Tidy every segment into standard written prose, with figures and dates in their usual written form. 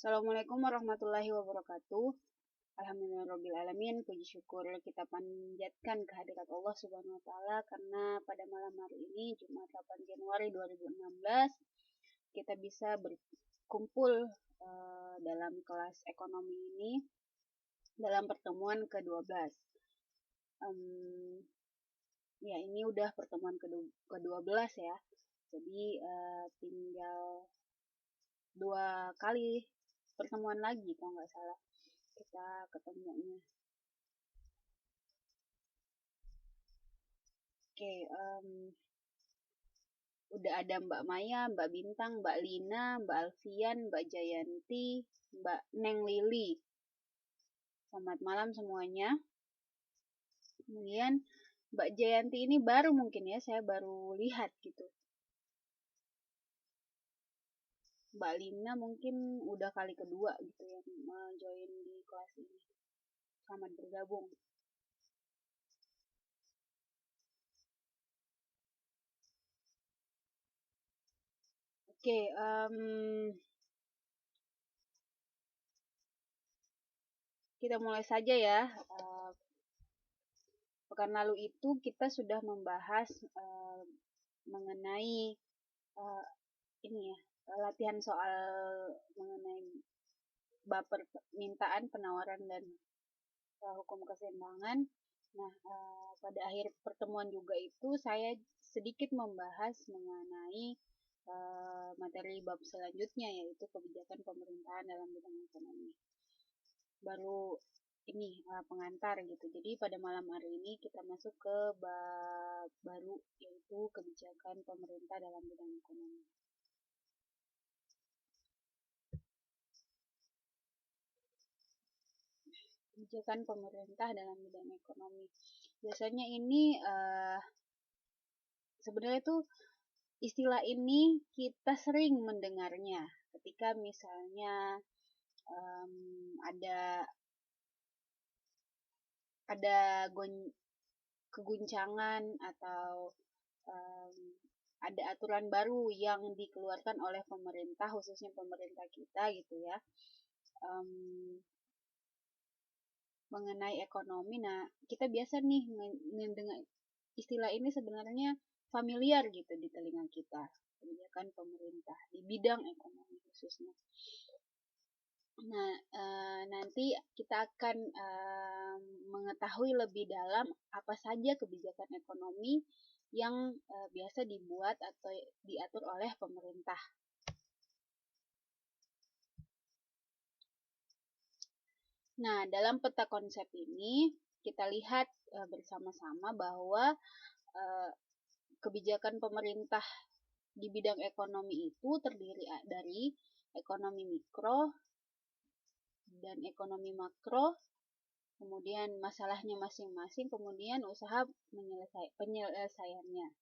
Assalamualaikum warahmatullahi wabarakatuh. Alhamdulillahirrabbilalamin. Puji syukur kita panjatkan kehadirat Allah Subhanahu wa taala karena pada malam hari ini Jumat 8 Januari 2016 kita bisa berkumpul dalam kelas ekonomi ini dalam pertemuan ke-12. Ya, ini udah pertemuan ke-12 ya. Jadi tinggal 2 kali pertemuan lagi kalau nggak salah kita ketemunya. Oke, udah ada Mbak Maya, Mbak Bintang, Mbak Lina, Mbak Alfian, Mbak Jayanti, Mbak Neng Lili. Selamat malam semuanya. Kemudian Mbak Jayanti ini baru mungkin ya, saya baru lihat gitu. Mbak Lina mungkin udah kali kedua gitu yang join di kelas ini. Selamat bergabung. Oke, kita mulai saja ya. Pekan lalu itu kita sudah membahas mengenai ini ya, latihan soal mengenai bab permintaan, penawaran, dan hukum keseimbangan. Nah, pada akhir pertemuan juga itu saya sedikit membahas mengenai materi bab selanjutnya, yaitu kebijakan pemerintahan dalam bidang ekonomi. Baru ini pengantar gitu. Jadi pada malam hari ini kita masuk ke bab baru, yaitu kebijakan pemerintah dalam bidang ekonomi. Kebijakan pemerintah dalam bidang ekonomi. Biasanya ini sebenarnya tuh istilah ini kita sering mendengarnya ketika misalnya ada keguncangan atau ada aturan baru yang dikeluarkan oleh pemerintah, khususnya pemerintah kita gitu ya, mengenai ekonomi. Nah, kita biasa nih mendengar istilah ini sebenarnya familiar gitu di telinga kita, kebijakan pemerintah di bidang ekonomi khususnya. Nah, nanti kita akan mengetahui lebih dalam apa saja kebijakan ekonomi yang biasa dibuat atau diatur oleh pemerintah. Nah, dalam peta konsep ini kita lihat bersama-sama bahwa kebijakan pemerintah di bidang ekonomi itu terdiri dari ekonomi mikro dan ekonomi makro, kemudian masalahnya masing-masing, kemudian usaha penyelesaiannya.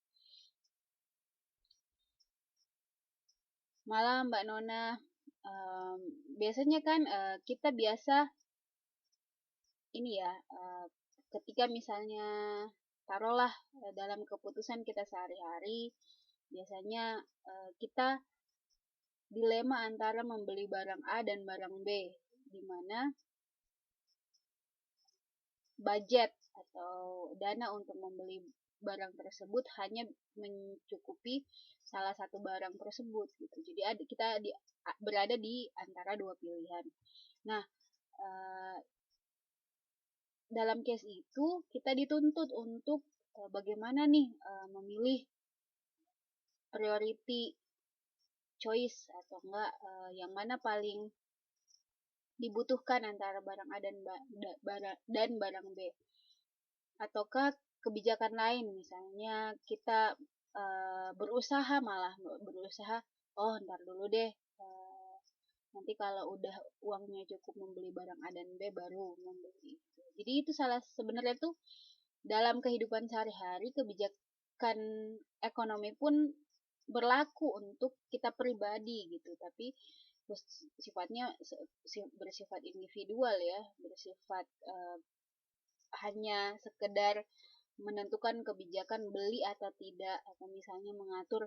Malam Mbak Nona, biasanya kan kita biasa ini ya, ketika misalnya taruhlah dalam keputusan kita sehari-hari, biasanya kita dilema antara membeli barang A dan barang B, di mana budget atau dana untuk membeli barang tersebut hanya mencukupi salah satu barang tersebut gitu. Jadi kita berada di antara dua pilihan. Nah, dalam case itu kita dituntut untuk bagaimana nih memilih priority choice atau enggak yang mana paling dibutuhkan antara barang A dan barang B, ataukah kebijakan lain, misalnya kita berusaha ntar dulu deh, nanti kalau udah uangnya cukup membeli barang A dan B baru membeli. Jadi itu sebenarnya tuh dalam kehidupan sehari-hari kebijakan ekonomi pun berlaku untuk kita pribadi gitu, tapi sifatnya bersifat individual ya, bersifat hanya sekedar menentukan kebijakan beli atau tidak, atau misalnya mengatur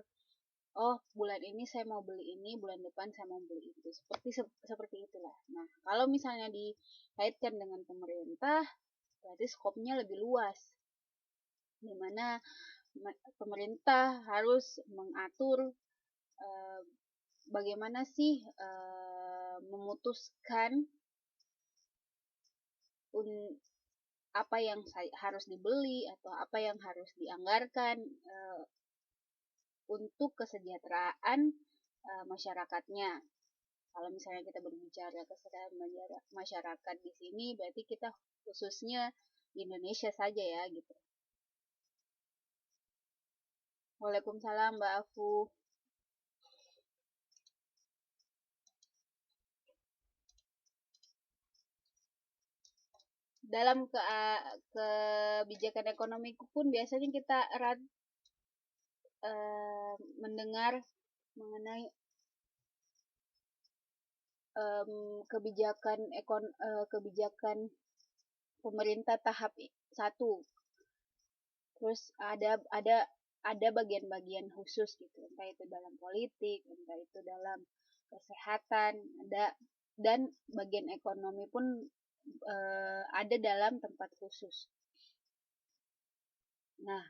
oh bulan ini saya mau beli ini, bulan depan saya mau beli itu. Seperti itulah. Nah, kalau misalnya dikaitkan dengan pemerintah, berarti skopnya lebih luas, di mana pemerintah harus mengatur eh, bagaimana sih memutuskan apa yang harus dibeli atau apa yang harus dianggarkan untuk kesejahteraan masyarakatnya. Kalau misalnya kita berbicara kesejahteraan masyarakat di sini, berarti kita khususnya di Indonesia saja ya gitu. Waalaikumsalam Mbak Afu. Dalam kebijakan ekonomi pun biasanya kita erat mendengar mengenai kebijakan pemerintah tahap 1. Terus ada bagian-bagian khusus gitu, entah itu dalam politik, entah itu dalam kesehatan, dan bagian ekonomi pun ada dalam tempat khusus. Nah,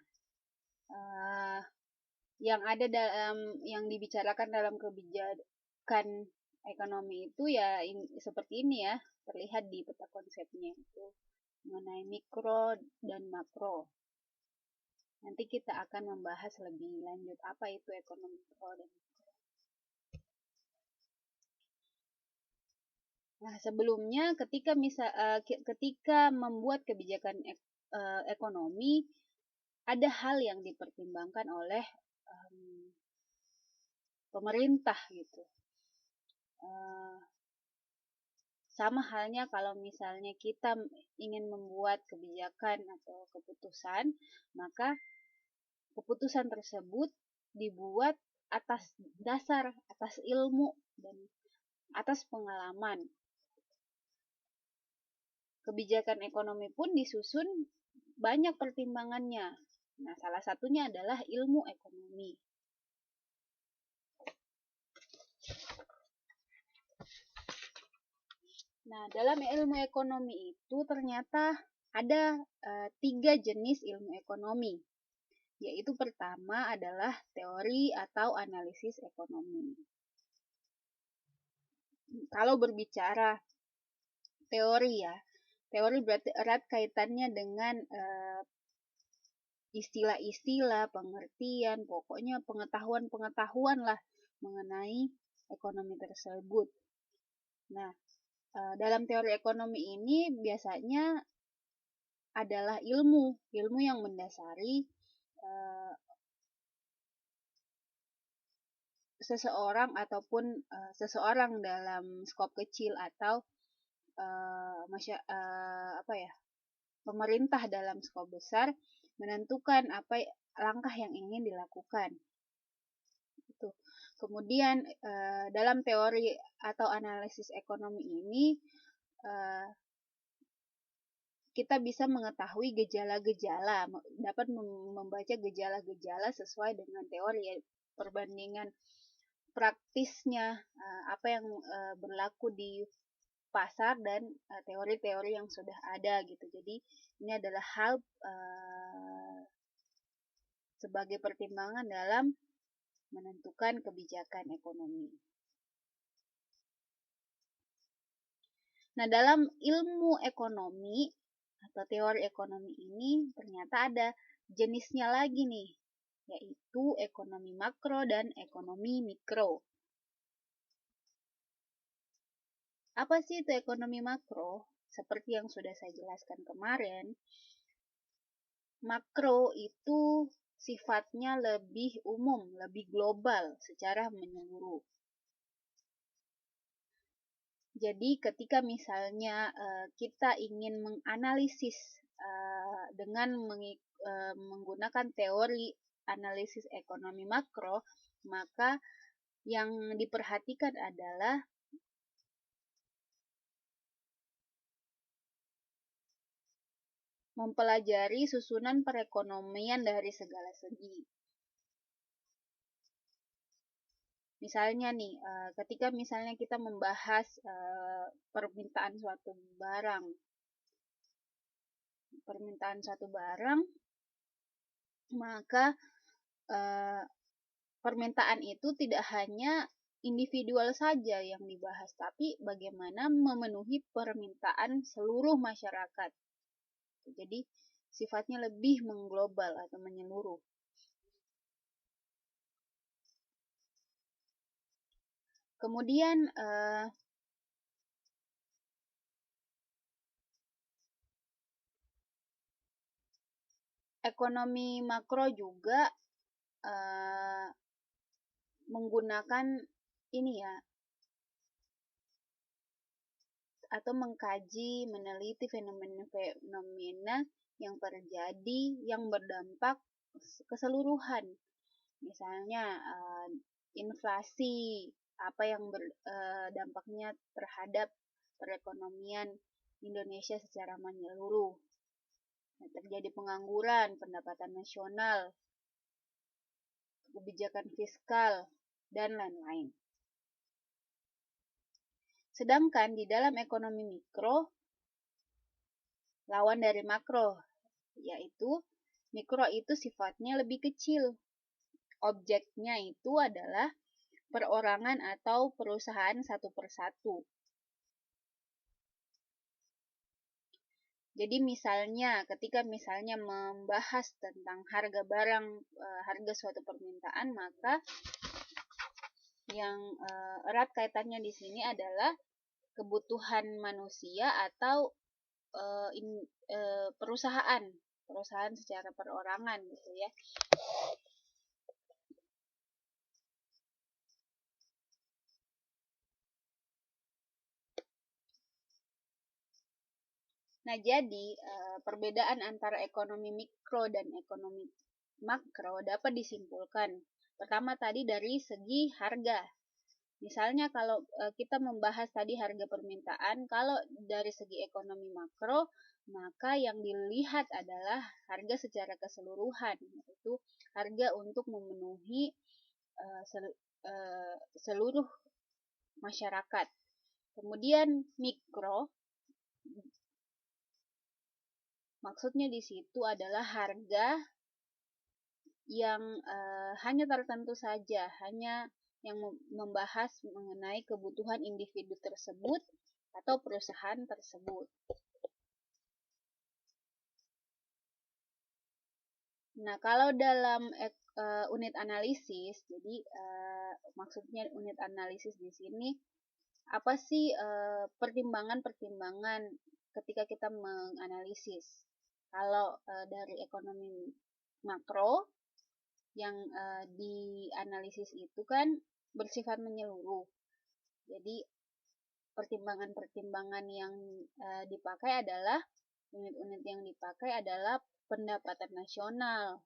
yang dibicarakan dalam kebijakan ekonomi itu ya seperti ini ya, terlihat di peta konsepnya itu mengenai mikro dan makro. Nanti kita akan membahas lebih lanjut apa itu ekonomi mikro dan makro. Nah, sebelumnya ketika membuat kebijakan ekonomi, ada hal yang dipertimbangkan oleh pemerintah gitu. Sama halnya kalau misalnya kita ingin membuat kebijakan atau keputusan, maka keputusan tersebut dibuat atas ilmu dan atas pengalaman. Kebijakan ekonomi pun disusun banyak pertimbangannya. Nah, salah satunya adalah ilmu ekonomi. Nah, dalam ilmu ekonomi itu ternyata ada 3 jenis ilmu ekonomi. Yaitu pertama adalah teori atau analisis ekonomi. Kalau berbicara teori ya, teori berarti erat kaitannya dengan istilah-istilah, pengertian, pokoknya pengetahuan-pengetahuan lah mengenai ekonomi tersebut. Nah, dalam teori ekonomi ini biasanya adalah ilmu yang mendasari seseorang ataupun seseorang dalam skop kecil atau pemerintah dalam skop besar menentukan apa langkah yang ingin dilakukan. Itu. Kemudian dalam teori atau analisis ekonomi ini kita bisa mengetahui gejala-gejala, dapat membaca gejala-gejala sesuai dengan teori, perbandingan praktisnya apa yang berlaku di pasar dan teori-teori yang sudah ada gitu. Jadi ini adalah hal sebagai pertimbangan dalam menentukan kebijakan ekonomi. Nah, dalam ilmu ekonomi atau teori ekonomi ini ternyata ada jenisnya lagi nih, yaitu ekonomi makro dan ekonomi mikro. Apa sih itu ekonomi makro? Seperti yang sudah saya jelaskan kemarin, makro itu sifatnya lebih umum, lebih global secara menyeluruh. Jadi ketika misalnya kita ingin menganalisis dengan menggunakan teori analisis ekonomi makro, maka yang diperhatikan adalah mempelajari susunan perekonomian dari segala segi. Misalnya nih, ketika misalnya kita membahas permintaan suatu barang, maka permintaan itu tidak hanya individual saja yang dibahas, tapi bagaimana memenuhi permintaan seluruh masyarakat. Jadi sifatnya lebih mengglobal atau menyeluruh. Kemudian ekonomi makro juga menggunakan ini ya, atau mengkaji, meneliti fenomena yang terjadi yang berdampak keseluruhan. Misalnya inflasi, apa yang dampaknya terhadap perekonomian Indonesia secara menyeluruh. Terjadi pengangguran, pendapatan nasional, kebijakan fiskal, dan lain-lain. Sedangkan di dalam ekonomi mikro, lawan dari makro, yaitu mikro itu sifatnya lebih kecil. Objeknya itu adalah perorangan atau perusahaan satu persatu. Jadi misalnya, ketika misalnya membahas tentang harga barang, harga suatu permintaan, maka yang erat kaitannya di sini adalah kebutuhan manusia atau perusahaan secara perorangan gitu ya. Nah, jadi perbedaan antara ekonomi mikro dan ekonomi makro dapat disimpulkan. Pertama tadi dari segi harga. Misalnya kalau kita membahas tadi harga permintaan, kalau dari segi ekonomi makro, maka yang dilihat adalah harga secara keseluruhan, yaitu harga untuk memenuhi seluruh masyarakat. Kemudian mikro, maksudnya di situ adalah harga yang hanya tertentu saja, hanya yang membahas mengenai kebutuhan individu tersebut atau perusahaan tersebut. Nah, kalau dalam unit analisis, jadi maksudnya unit analisis di sini apa sih pertimbangan-pertimbangan ketika kita menganalisis? Kalau dari ekonomi makro yang dianalisis itu kan bersifat menyeluruh. Jadi pertimbangan-pertimbangan yang dipakai adalah unit-unit yang dipakai adalah pendapatan nasional,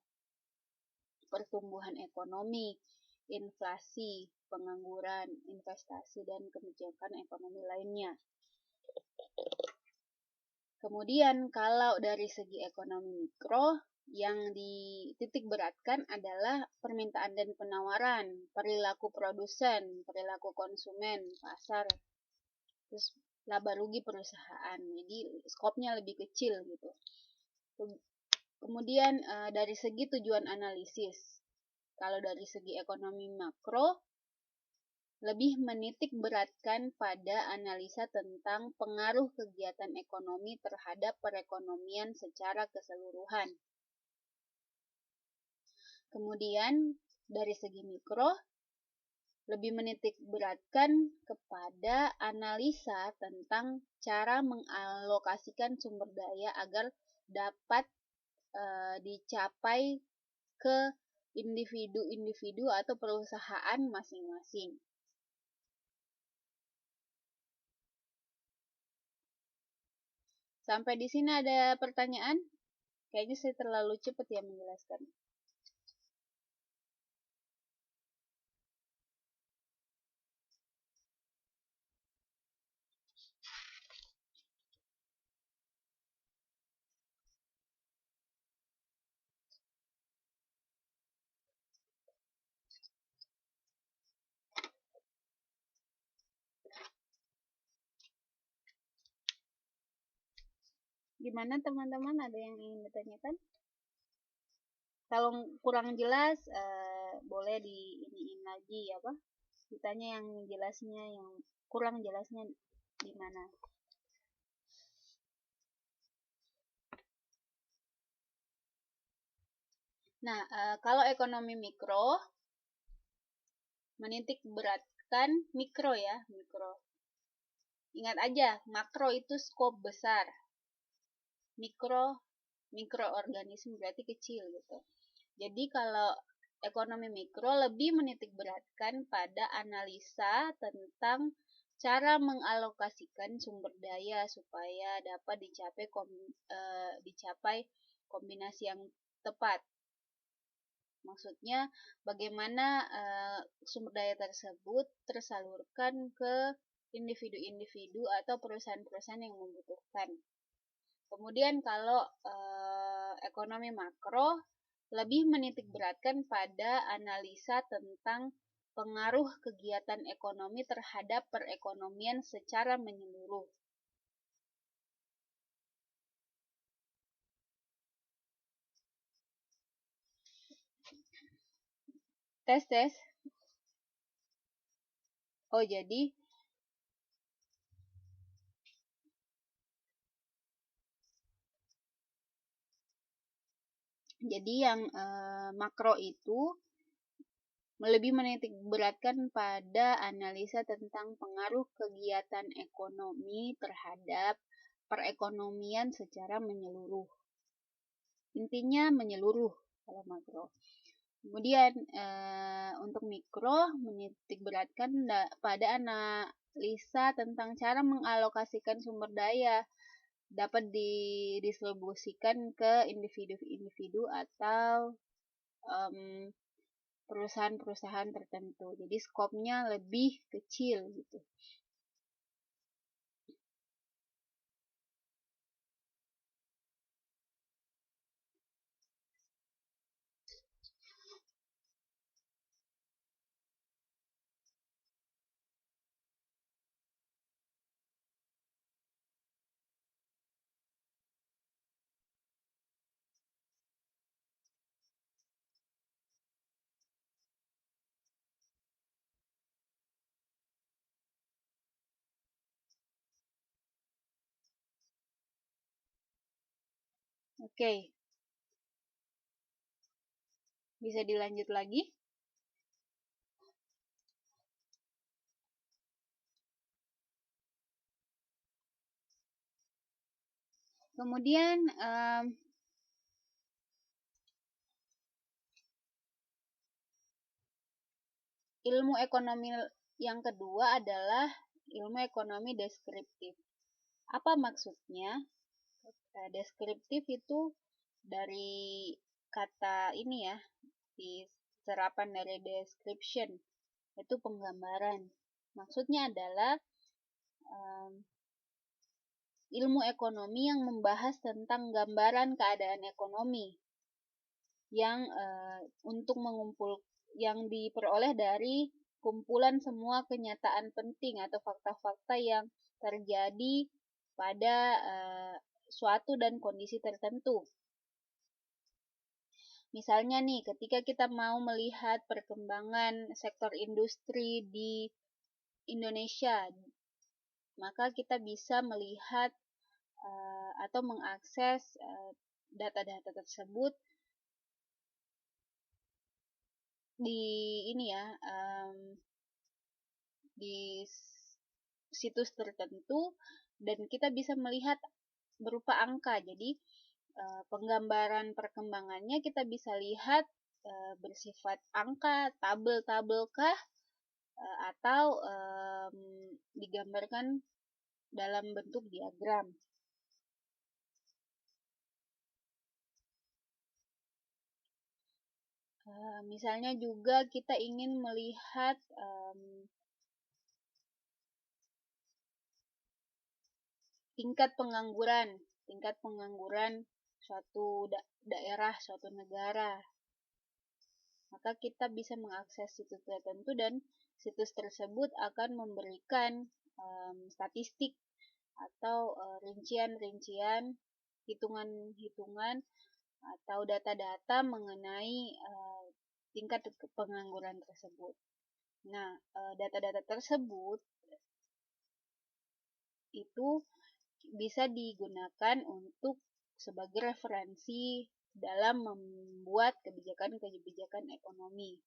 pertumbuhan ekonomi, inflasi, pengangguran, investasi, dan kebijakan ekonomi lainnya. Kemudian kalau dari segi ekonomi mikro, yang dititik beratkan adalah permintaan dan penawaran, perilaku produsen, perilaku konsumen, pasar, terus laba rugi perusahaan. Jadi skopnya lebih kecil gitu. Kemudian dari segi tujuan analisis, kalau dari segi ekonomi makro, lebih menitik beratkan pada analisa tentang pengaruh kegiatan ekonomi terhadap perekonomian secara keseluruhan. Kemudian dari segi mikro, lebih menitik beratkan kepada analisa tentang cara mengalokasikan sumber daya agar dapat dicapai ke individu-individu atau perusahaan masing-masing. Sampai di sini ada pertanyaan? Kayaknya saya terlalu cepat ya menjelaskan. Gimana teman-teman, ada yang ingin ditanyakan? Kalau kurang jelas boleh diiniin lagi ya, Pak. Ditanya yang jelasnya, yang kurang jelasnya di mana. Nah, kalau ekonomi mikro menitik beratkan mikro ya, mikro. Ingat aja, makro itu skop besar. Mikroorganisme berarti kecil gitu. Jadi kalau ekonomi mikro lebih menitik beratkan pada analisa tentang cara mengalokasikan sumber daya supaya dapat dicapai kombinasi yang tepat. Maksudnya bagaimana sumber daya tersebut tersalurkan ke individu-individu atau perusahaan-perusahaan yang membutuhkan. Kemudian kalau ekonomi makro lebih menitik beratkan pada analisa tentang pengaruh kegiatan ekonomi terhadap perekonomian secara menyeluruh. Tes. Oh, jadi yang makro itu lebih menitik beratkan pada analisa tentang pengaruh kegiatan ekonomi terhadap perekonomian secara menyeluruh. Intinya menyeluruh kalau makro. Kemudian untuk mikro menitik beratkan pada analisa tentang cara mengalokasikan sumber daya dapat didistribusikan ke individu-individu atau perusahaan-perusahaan tertentu. Jadi skopnya lebih kecil gitu. Oke. Bisa dilanjut lagi? Kemudian ilmu ekonomi yang kedua adalah ilmu ekonomi deskriptif. Apa maksudnya? Deskriptif itu dari kata ini ya, di serapan dari description, itu penggambaran. Maksudnya adalah ilmu ekonomi yang membahas tentang gambaran keadaan ekonomi yang yang diperoleh dari kumpulan semua kenyataan penting atau fakta-fakta yang terjadi pada suatu dan kondisi tertentu. Misalnya nih, ketika kita mau melihat perkembangan sektor industri di Indonesia, maka kita bisa melihat atau mengakses data-data tersebut di ini ya, di situs tertentu, dan kita bisa melihat berupa angka. Jadi penggambaran perkembangannya kita bisa lihat bersifat angka, tabel-tabel kah, atau digambarkan dalam bentuk diagram. Misalnya juga kita ingin melihat tingkat pengangguran suatu daerah, suatu negara. Maka kita bisa mengakses situs tertentu dan situs tersebut akan memberikan statistik atau rincian-rincian hitungan-hitungan atau data-data mengenai tingkat pengangguran tersebut. Nah, data-data tersebut itu bisa digunakan untuk sebagai referensi dalam membuat kebijakan-kebijakan ekonomi.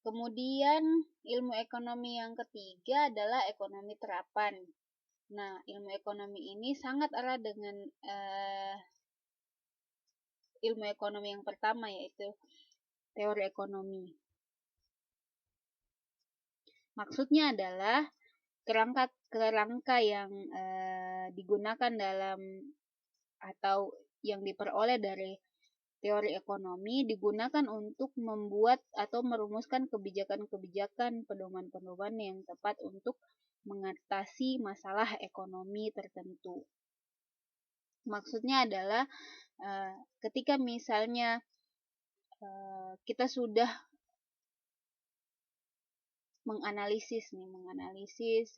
Kemudian ilmu ekonomi yang ketiga adalah ekonomi terapan. Nah, ilmu ekonomi ini sangat erat dengan ilmu ekonomi yang pertama, yaitu teori ekonomi. Maksudnya adalah kerangka yang digunakan dalam atau yang diperoleh dari teori ekonomi digunakan untuk membuat atau merumuskan kebijakan-kebijakan pedoman-pedoman yang tepat untuk mengatasi masalah ekonomi tertentu. Maksudnya adalah ketika misalnya kita sudah menganalisis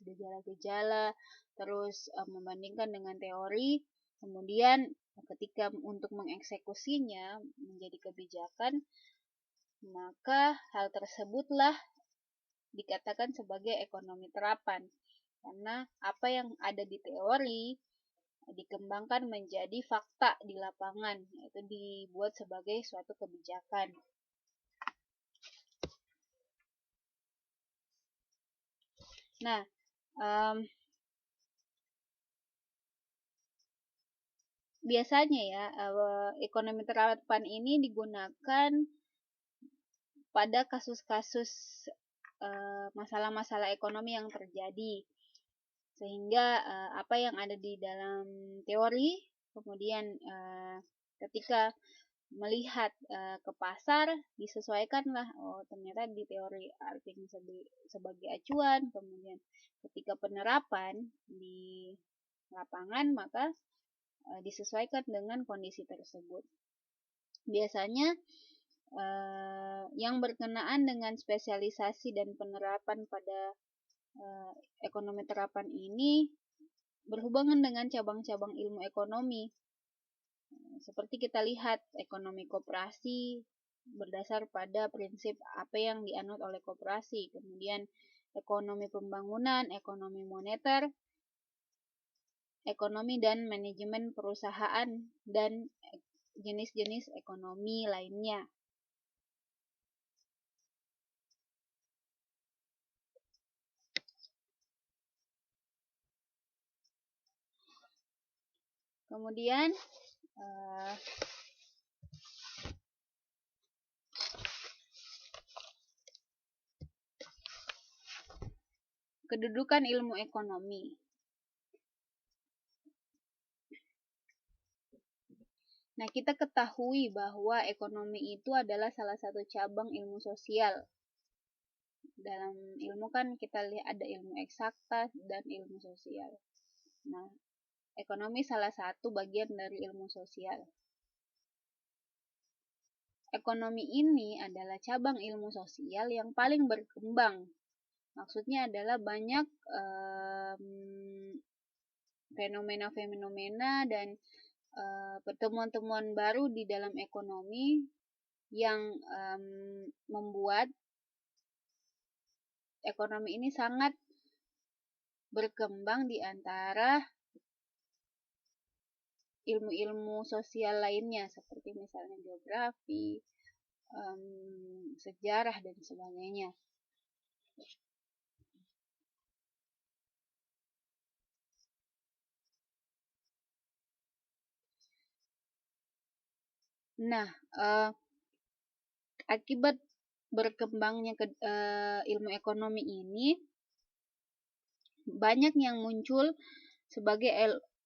gejala-gejala, terus membandingkan dengan teori, kemudian ketika untuk mengeksekusinya menjadi kebijakan, maka hal tersebutlah dikatakan sebagai ekonomi terapan. Karena apa yang ada di teori dikembangkan menjadi fakta di lapangan, yaitu dibuat sebagai suatu kebijakan. Nah, biasanya ya, ekonomi terapan ini digunakan pada kasus-kasus masalah-masalah ekonomi yang terjadi, sehingga apa yang ada di dalam teori kemudian ketika melihat ke pasar disesuaikanlah, oh ternyata di teori artinya sebagai acuan, kemudian ketika penerapan di lapangan maka disesuaikan dengan kondisi tersebut. Biasanya yang berkenaan dengan spesialisasi dan penerapan pada ekonomi terapan ini berhubungan dengan cabang-cabang ilmu ekonomi. Seperti kita lihat, ekonomi koperasi berdasar pada prinsip apa yang dianut oleh koperasi. Kemudian ekonomi pembangunan, ekonomi moneter, ekonomi dan manajemen perusahaan, dan jenis-jenis ekonomi lainnya. Kemudian kedudukan ilmu ekonomi. Nah, kita ketahui bahwa ekonomi itu adalah salah satu cabang ilmu sosial. Dalam ilmu kan kita lihat ada ilmu eksakta dan ilmu sosial. Nah, ekonomi salah satu bagian dari ilmu sosial. Ekonomi ini adalah cabang ilmu sosial yang paling berkembang. Maksudnya adalah banyak fenomena-fenomena dan pertemuan-temuan baru di dalam ekonomi yang membuat ekonomi ini sangat berkembang di antara ilmu-ilmu sosial lainnya, seperti misalnya geografi, sejarah, dan sebagainya. Nah, akibat berkembangnya ilmu ekonomi ini, banyak yang muncul sebagai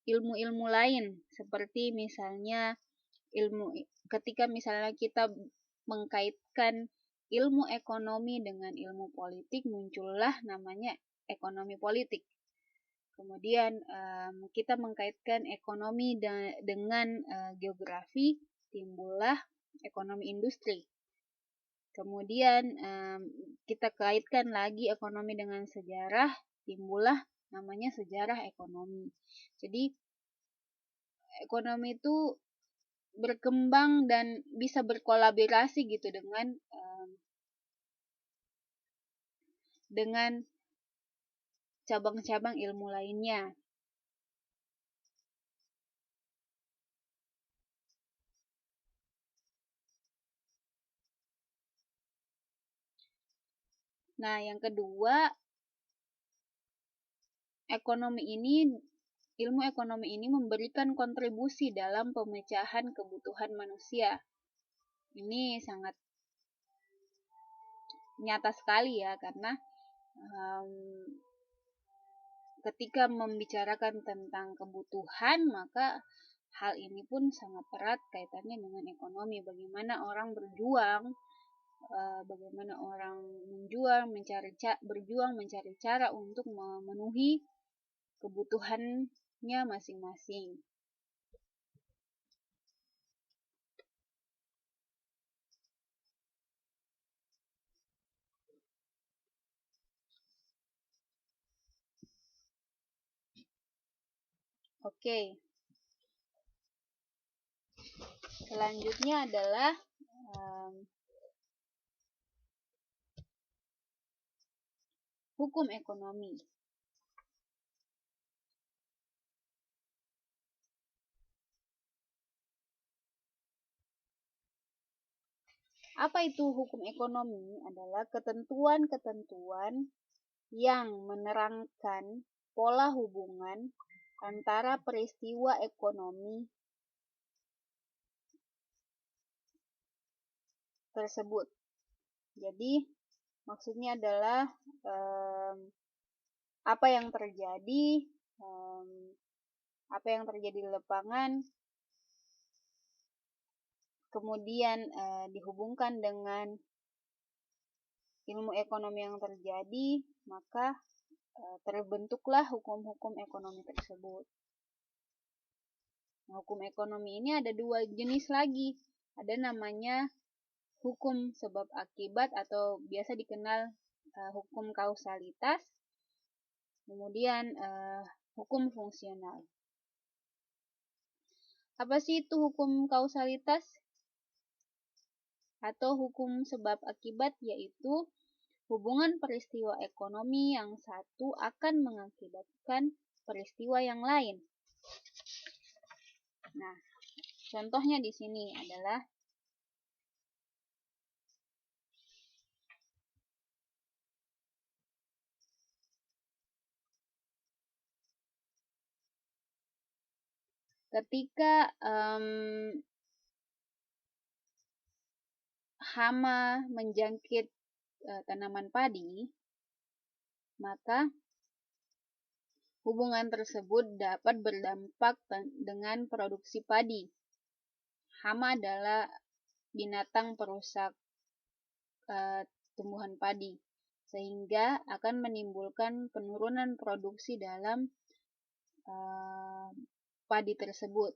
ilmu-ilmu lain, seperti misalnya ketika misalnya kita mengkaitkan ilmu ekonomi dengan ilmu politik, muncullah namanya ekonomi politik. Kemudian kita mengkaitkan ekonomi dengan geografi, timbullah ekonomi industri. Kemudian kita kaitkan lagi ekonomi dengan sejarah, timbullah namanya sejarah ekonomi. Jadi ekonomi itu berkembang dan bisa berkolaborasi gitu dengan cabang-cabang ilmu lainnya. Nah, yang kedua, ilmu ekonomi ini memberikan kontribusi dalam pemecahan kebutuhan manusia. Ini sangat nyata sekali ya, karena ketika membicarakan tentang kebutuhan, maka hal ini pun sangat erat kaitannya dengan ekonomi. Bagaimana orang berjuang, bagaimana orang berjuang mencari cara untuk memenuhi kebutuhannya masing-masing. Oke. Selanjutnya adalah hukum ekonomi. Apa itu hukum ekonomi? Adalah ketentuan-ketentuan yang menerangkan pola hubungan antara peristiwa ekonomi tersebut. Jadi maksudnya adalah apa yang terjadi di lapangan, kemudian dihubungkan dengan ilmu ekonomi yang terjadi, maka terbentuklah hukum-hukum ekonomi tersebut. Nah, hukum ekonomi ini ada 2 jenis lagi. Ada namanya hukum sebab akibat atau biasa dikenal hukum kausalitas. Kemudian hukum fungsional. Apa sih itu hukum kausalitas atau hukum sebab akibat? Yaitu hubungan peristiwa ekonomi yang satu akan mengakibatkan peristiwa yang lain. Nah, contohnya di sini adalah ketika hama menjangkit tanaman padi, maka hubungan tersebut dapat berdampak dengan produksi padi. Hama adalah binatang perusak tumbuhan padi, sehingga akan menimbulkan penurunan produksi dalam padi tersebut.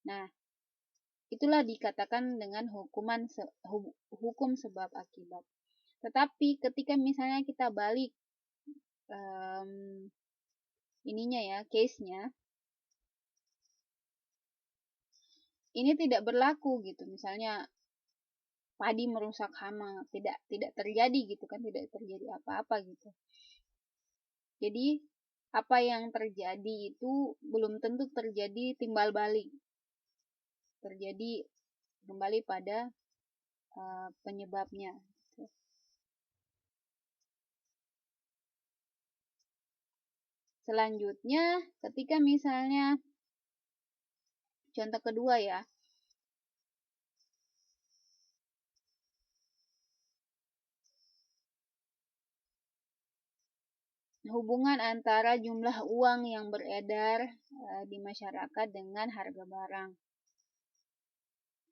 Nah, itulah dikatakan dengan hukum sebab akibat. Tetapi ketika misalnya kita balik case-nya, ini tidak berlaku gitu. Misalnya padi merusak hama, tidak terjadi gitu kan, tidak terjadi apa-apa gitu. Jadi apa yang terjadi itu belum tentu terjadi timbal balik. Terjadi kembali pada penyebabnya. Selanjutnya, ketika misalnya contoh kedua ya, hubungan antara jumlah uang yang beredar di masyarakat dengan harga barang.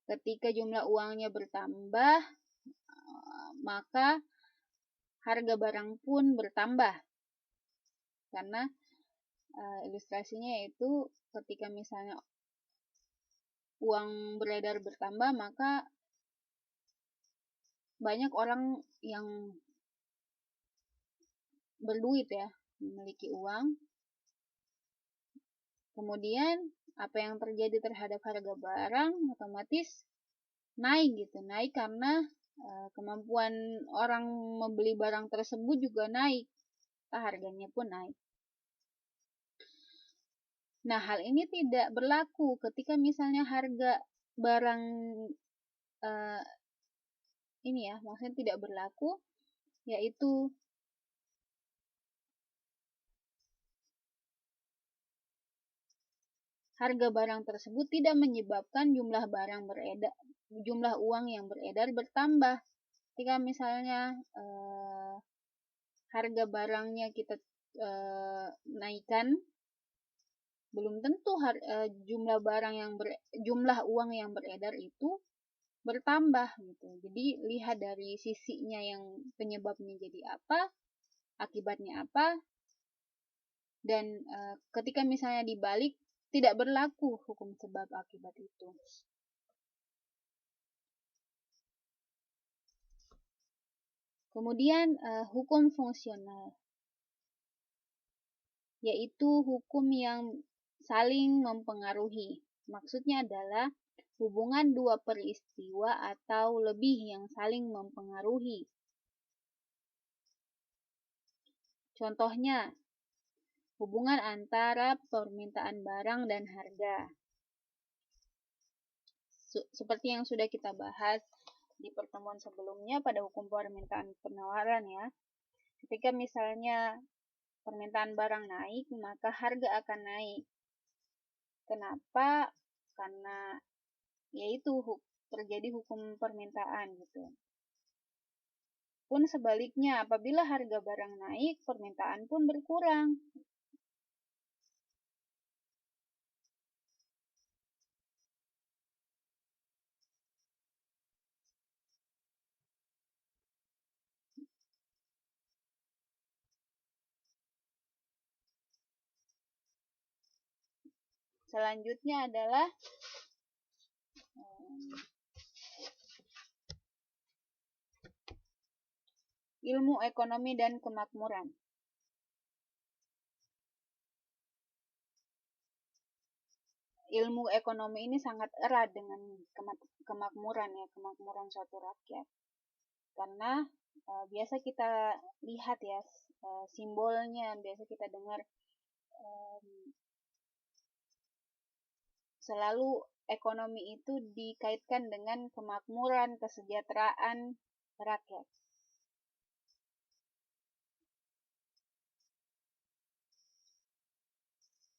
Ketika jumlah uangnya bertambah, maka harga barang pun bertambah. Karena Ilustrasinya yaitu ketika misalnya uang beredar bertambah, maka banyak orang yang berduit ya, memiliki uang. Kemudian apa yang terjadi terhadap harga barang otomatis naik gitu. Naik karena kemampuan orang membeli barang tersebut juga naik. Harganya pun naik. Nah, hal ini tidak berlaku ketika misalnya harga barang ini ya, maksudnya tidak berlaku, yaitu harga barang tersebut tidak menyebabkan jumlah uang yang beredar bertambah. Ketika misalnya harga barangnya kita naikkan, belum tentu jumlah uang yang beredar itu bertambah gitu. Jadi lihat dari sisinya yang penyebabnya jadi apa, akibatnya apa, dan ketika misalnya dibalik tidak berlaku hukum sebab akibat itu. Kemudian hukum fungsional, yaitu hukum yang saling mempengaruhi. Maksudnya adalah hubungan dua peristiwa atau lebih yang saling mempengaruhi. Contohnya, hubungan antara permintaan barang dan harga. Seperti yang sudah kita bahas di pertemuan sebelumnya pada hukum permintaan penawaran ya. Ketika misalnya permintaan barang naik, maka harga akan naik. Kenapa? Karena yaitu terjadi hukum permintaan gitu. Pun sebaliknya, apabila harga barang naik, permintaan pun berkurang. Selanjutnya adalah ilmu ekonomi dan kemakmuran. Ilmu ekonomi ini sangat erat dengan kemakmuran ya, kemakmuran suatu rakyat. Karena biasa kita lihat ya simbolnya, biasa kita dengar selalu ekonomi itu dikaitkan dengan kemakmuran, kesejahteraan rakyat.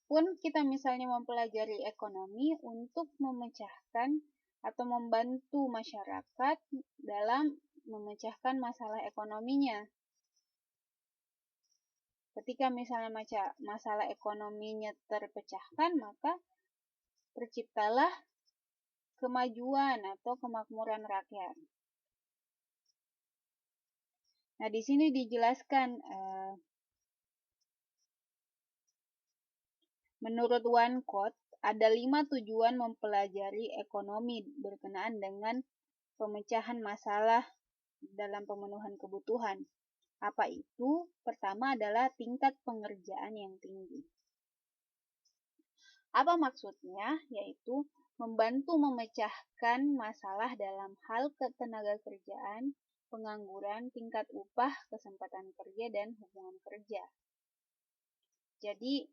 Pun kita misalnya mempelajari ekonomi untuk memecahkan atau membantu masyarakat dalam memecahkan masalah ekonominya. Ketika misalnya masalah ekonominya terpecahkan, maka terciptalah kemajuan atau kemakmuran rakyat. Nah, di sini dijelaskan menurut Winnicott ada 5 tujuan mempelajari ekonomi berkenaan dengan pemecahan masalah dalam pemenuhan kebutuhan. Apa itu? Pertama adalah tingkat pengerjaan yang tinggi. Apa maksudnya? Yaitu membantu memecahkan masalah dalam hal ketenaga kerjaan, pengangguran, tingkat upah, kesempatan kerja, dan hubungan kerja. Jadi,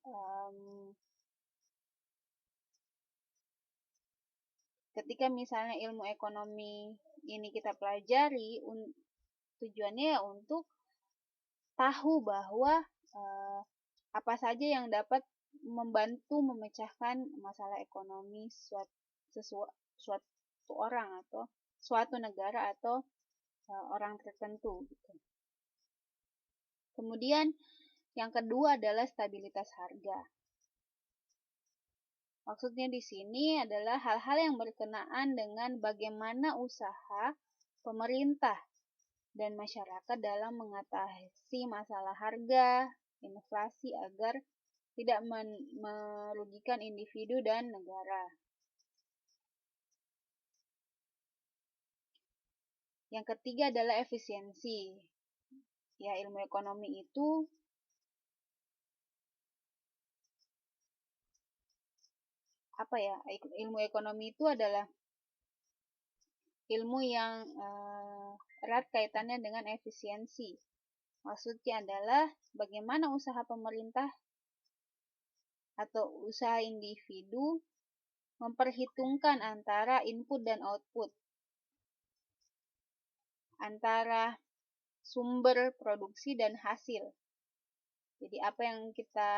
ketika misalnya ilmu ekonomi ini kita pelajari, tujuannya untuk tahu bahwa apa saja yang dapat membantu memecahkan masalah ekonomi suatu orang atau suatu negara atau orang tertentu gitu. Kemudian yang kedua adalah stabilitas harga. Maksudnya di sini adalah hal-hal yang berkenaan dengan bagaimana usaha pemerintah dan masyarakat dalam mengatasi masalah harga, inflasi agar tidak merugikan individu dan negara. Yang ketiga adalah efisiensi. Ya, ilmu ekonomi itu ilmu ekonomi itu adalah ilmu yang erat kaitannya dengan efisiensi. Maksudnya adalah bagaimana usaha pemerintah atau usaha individu memperhitungkan antara input dan output, antara sumber produksi dan hasil. Jadi apa yang kita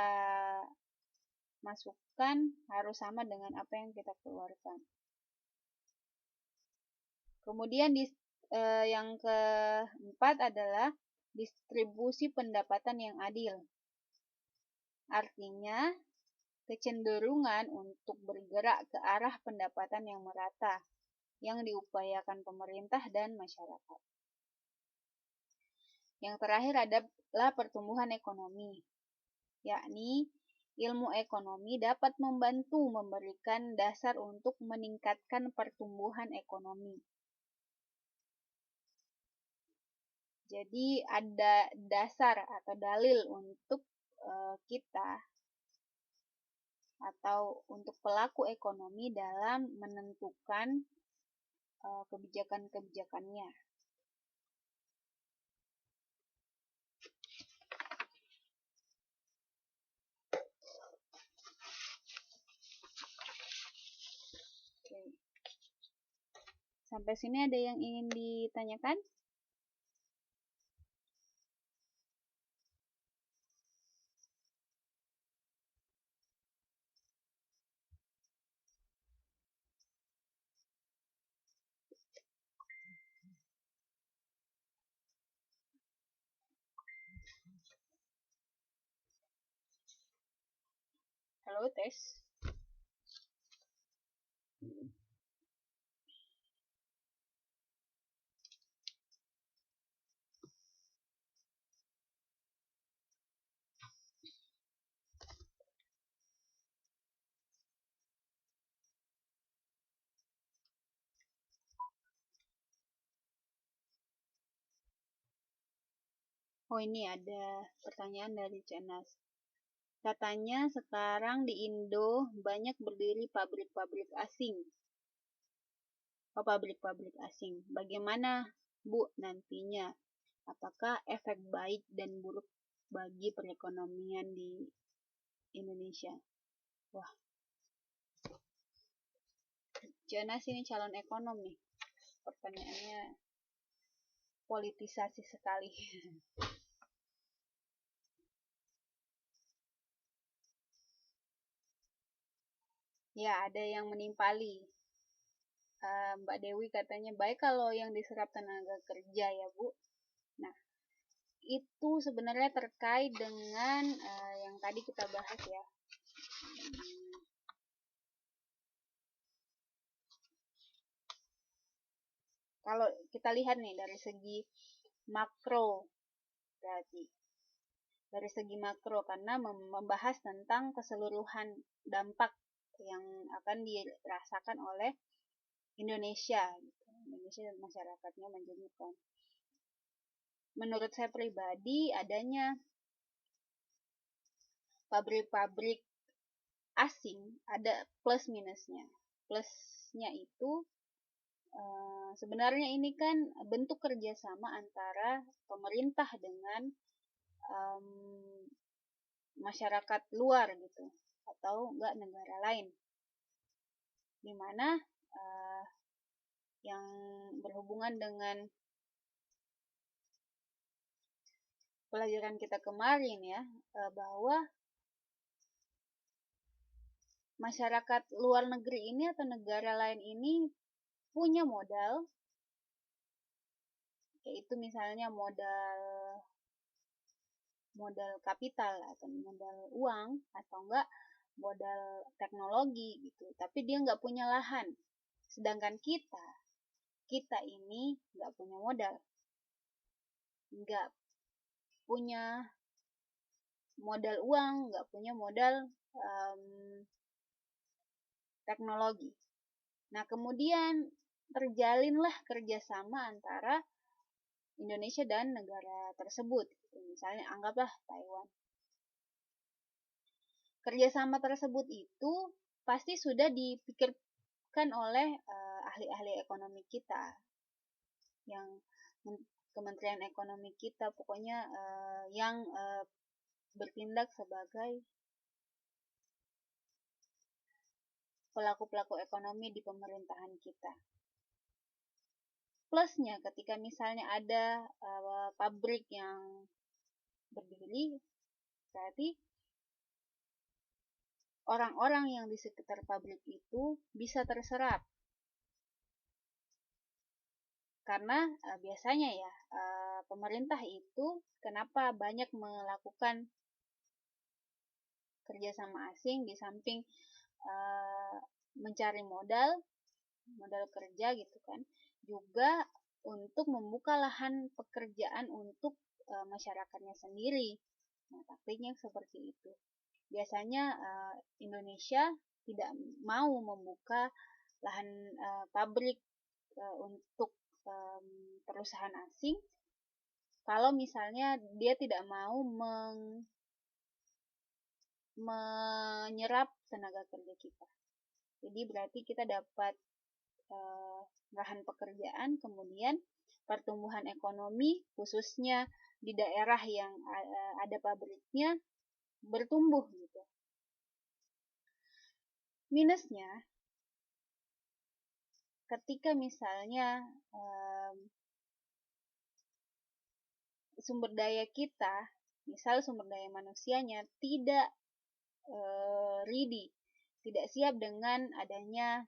masukkan harus sama dengan apa yang kita keluarkan. Kemudian yang keempat adalah distribusi pendapatan yang adil. Artinya, kecenderungan untuk bergerak ke arah pendapatan yang merata, yang diupayakan pemerintah dan masyarakat. Yang terakhir adalah pertumbuhan ekonomi, yakni ilmu ekonomi dapat membantu memberikan dasar untuk meningkatkan pertumbuhan ekonomi. Jadi ada dasar atau dalil untuk kita atau untuk pelaku ekonomi dalam menentukan kebijakan-kebijakannya. Oke. Sampai sini ada yang ingin ditanyakan? Halo, tes. Oh, ini ada pertanyaan dari Cenas. Katanya sekarang di Indo banyak berdiri pabrik-pabrik asing. Pabrik-pabrik asing. Bagaimana, Bu, nantinya? Apakah efek baik dan buruk bagi perekonomian di Indonesia? Wah, Jonas ini calon ekonom nih. Pertanyaannya politisasi sekali. Ya, ada yang menimpali. Mbak Dewi katanya, baik kalau yang diserap tenaga kerja ya, Bu. Nah, itu sebenarnya terkait dengan yang tadi kita bahas ya. Kalau kita lihat nih dari segi makro, berarti dari segi makro karena membahas tentang keseluruhan dampak yang akan dirasakan oleh Indonesia. Indonesia dan masyarakatnya menjemukan. Menurut saya pribadi, adanya pabrik-pabrik asing ada plus minusnya. Plusnya itu sebenarnya ini kan bentuk kerjasama antara pemerintah dengan masyarakat luar gitu, atau enggak negara lain, dimana yang berhubungan dengan pelajaran kita kemarin ya, bahwa masyarakat luar negeri ini atau negara lain ini punya modal, yaitu misalnya modal kapital atau modal uang atau enggak modal teknologi gitu, tapi dia nggak punya lahan, sedangkan kita ini nggak punya modal, nggak punya modal uang, nggak punya modal teknologi. Nah, kemudian terjalinlah kerjasama antara Indonesia dan negara tersebut. Misalnya anggaplah Taiwan. Kerjasama tersebut itu pasti sudah dipikirkan oleh ahli-ahli ekonomi kita, yang Kementerian Ekonomi kita, pokoknya yang bertindak sebagai pelaku-pelaku ekonomi di pemerintahan kita. Plusnya ketika misalnya ada pabrik yang berdiri, berarti orang-orang yang di sekitar pabrik itu bisa terserap. Karena biasanya ya pemerintah itu kenapa banyak melakukan kerjasama asing di samping mencari modal kerja gitu kan, juga untuk membuka lahan pekerjaan untuk masyarakatnya sendiri. Nah, taktiknya seperti itu. Biasanya Indonesia tidak mau membuka lahan pabrik untuk perusahaan asing kalau misalnya dia tidak mau menyerap tenaga kerja kita. Jadi berarti kita dapat lahan pekerjaan, kemudian pertumbuhan ekonomi khususnya di daerah yang ada pabriknya bertumbuh gitu. Minusnya ketika misalnya sumber daya kita, misal sumber daya manusianya tidak ready, tidak siap dengan adanya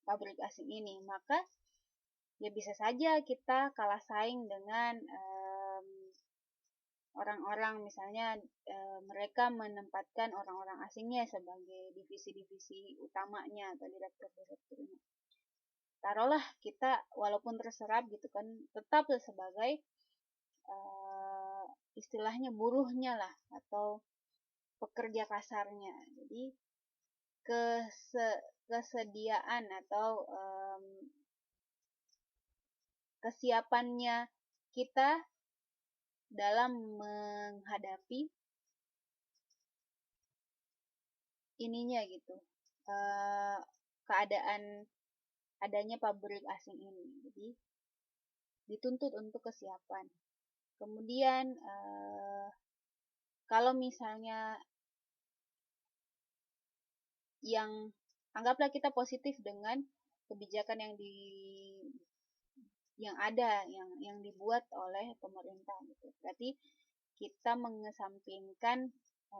pabrik asing ini, maka ya bisa saja kita kalah saing dengan orang-orang, misalnya mereka menempatkan orang-orang asingnya sebagai divisi-divisi utamanya atau direktur-direkturnya. Taruhlah kita walaupun terserap gitu kan, tetap sebagai istilahnya buruhnya lah atau pekerja kasarnya. Jadi kesediaan atau kesiapannya kita dalam menghadapi ininya gitu, keadaan adanya pabrik asing ini. Jadi dituntut untuk kesiapan. Kemudian kalau misalnya yang anggaplah kita positif dengan kebijakan yang ada yang dibuat oleh pemerintah gitu. Berarti kita mengesampingkan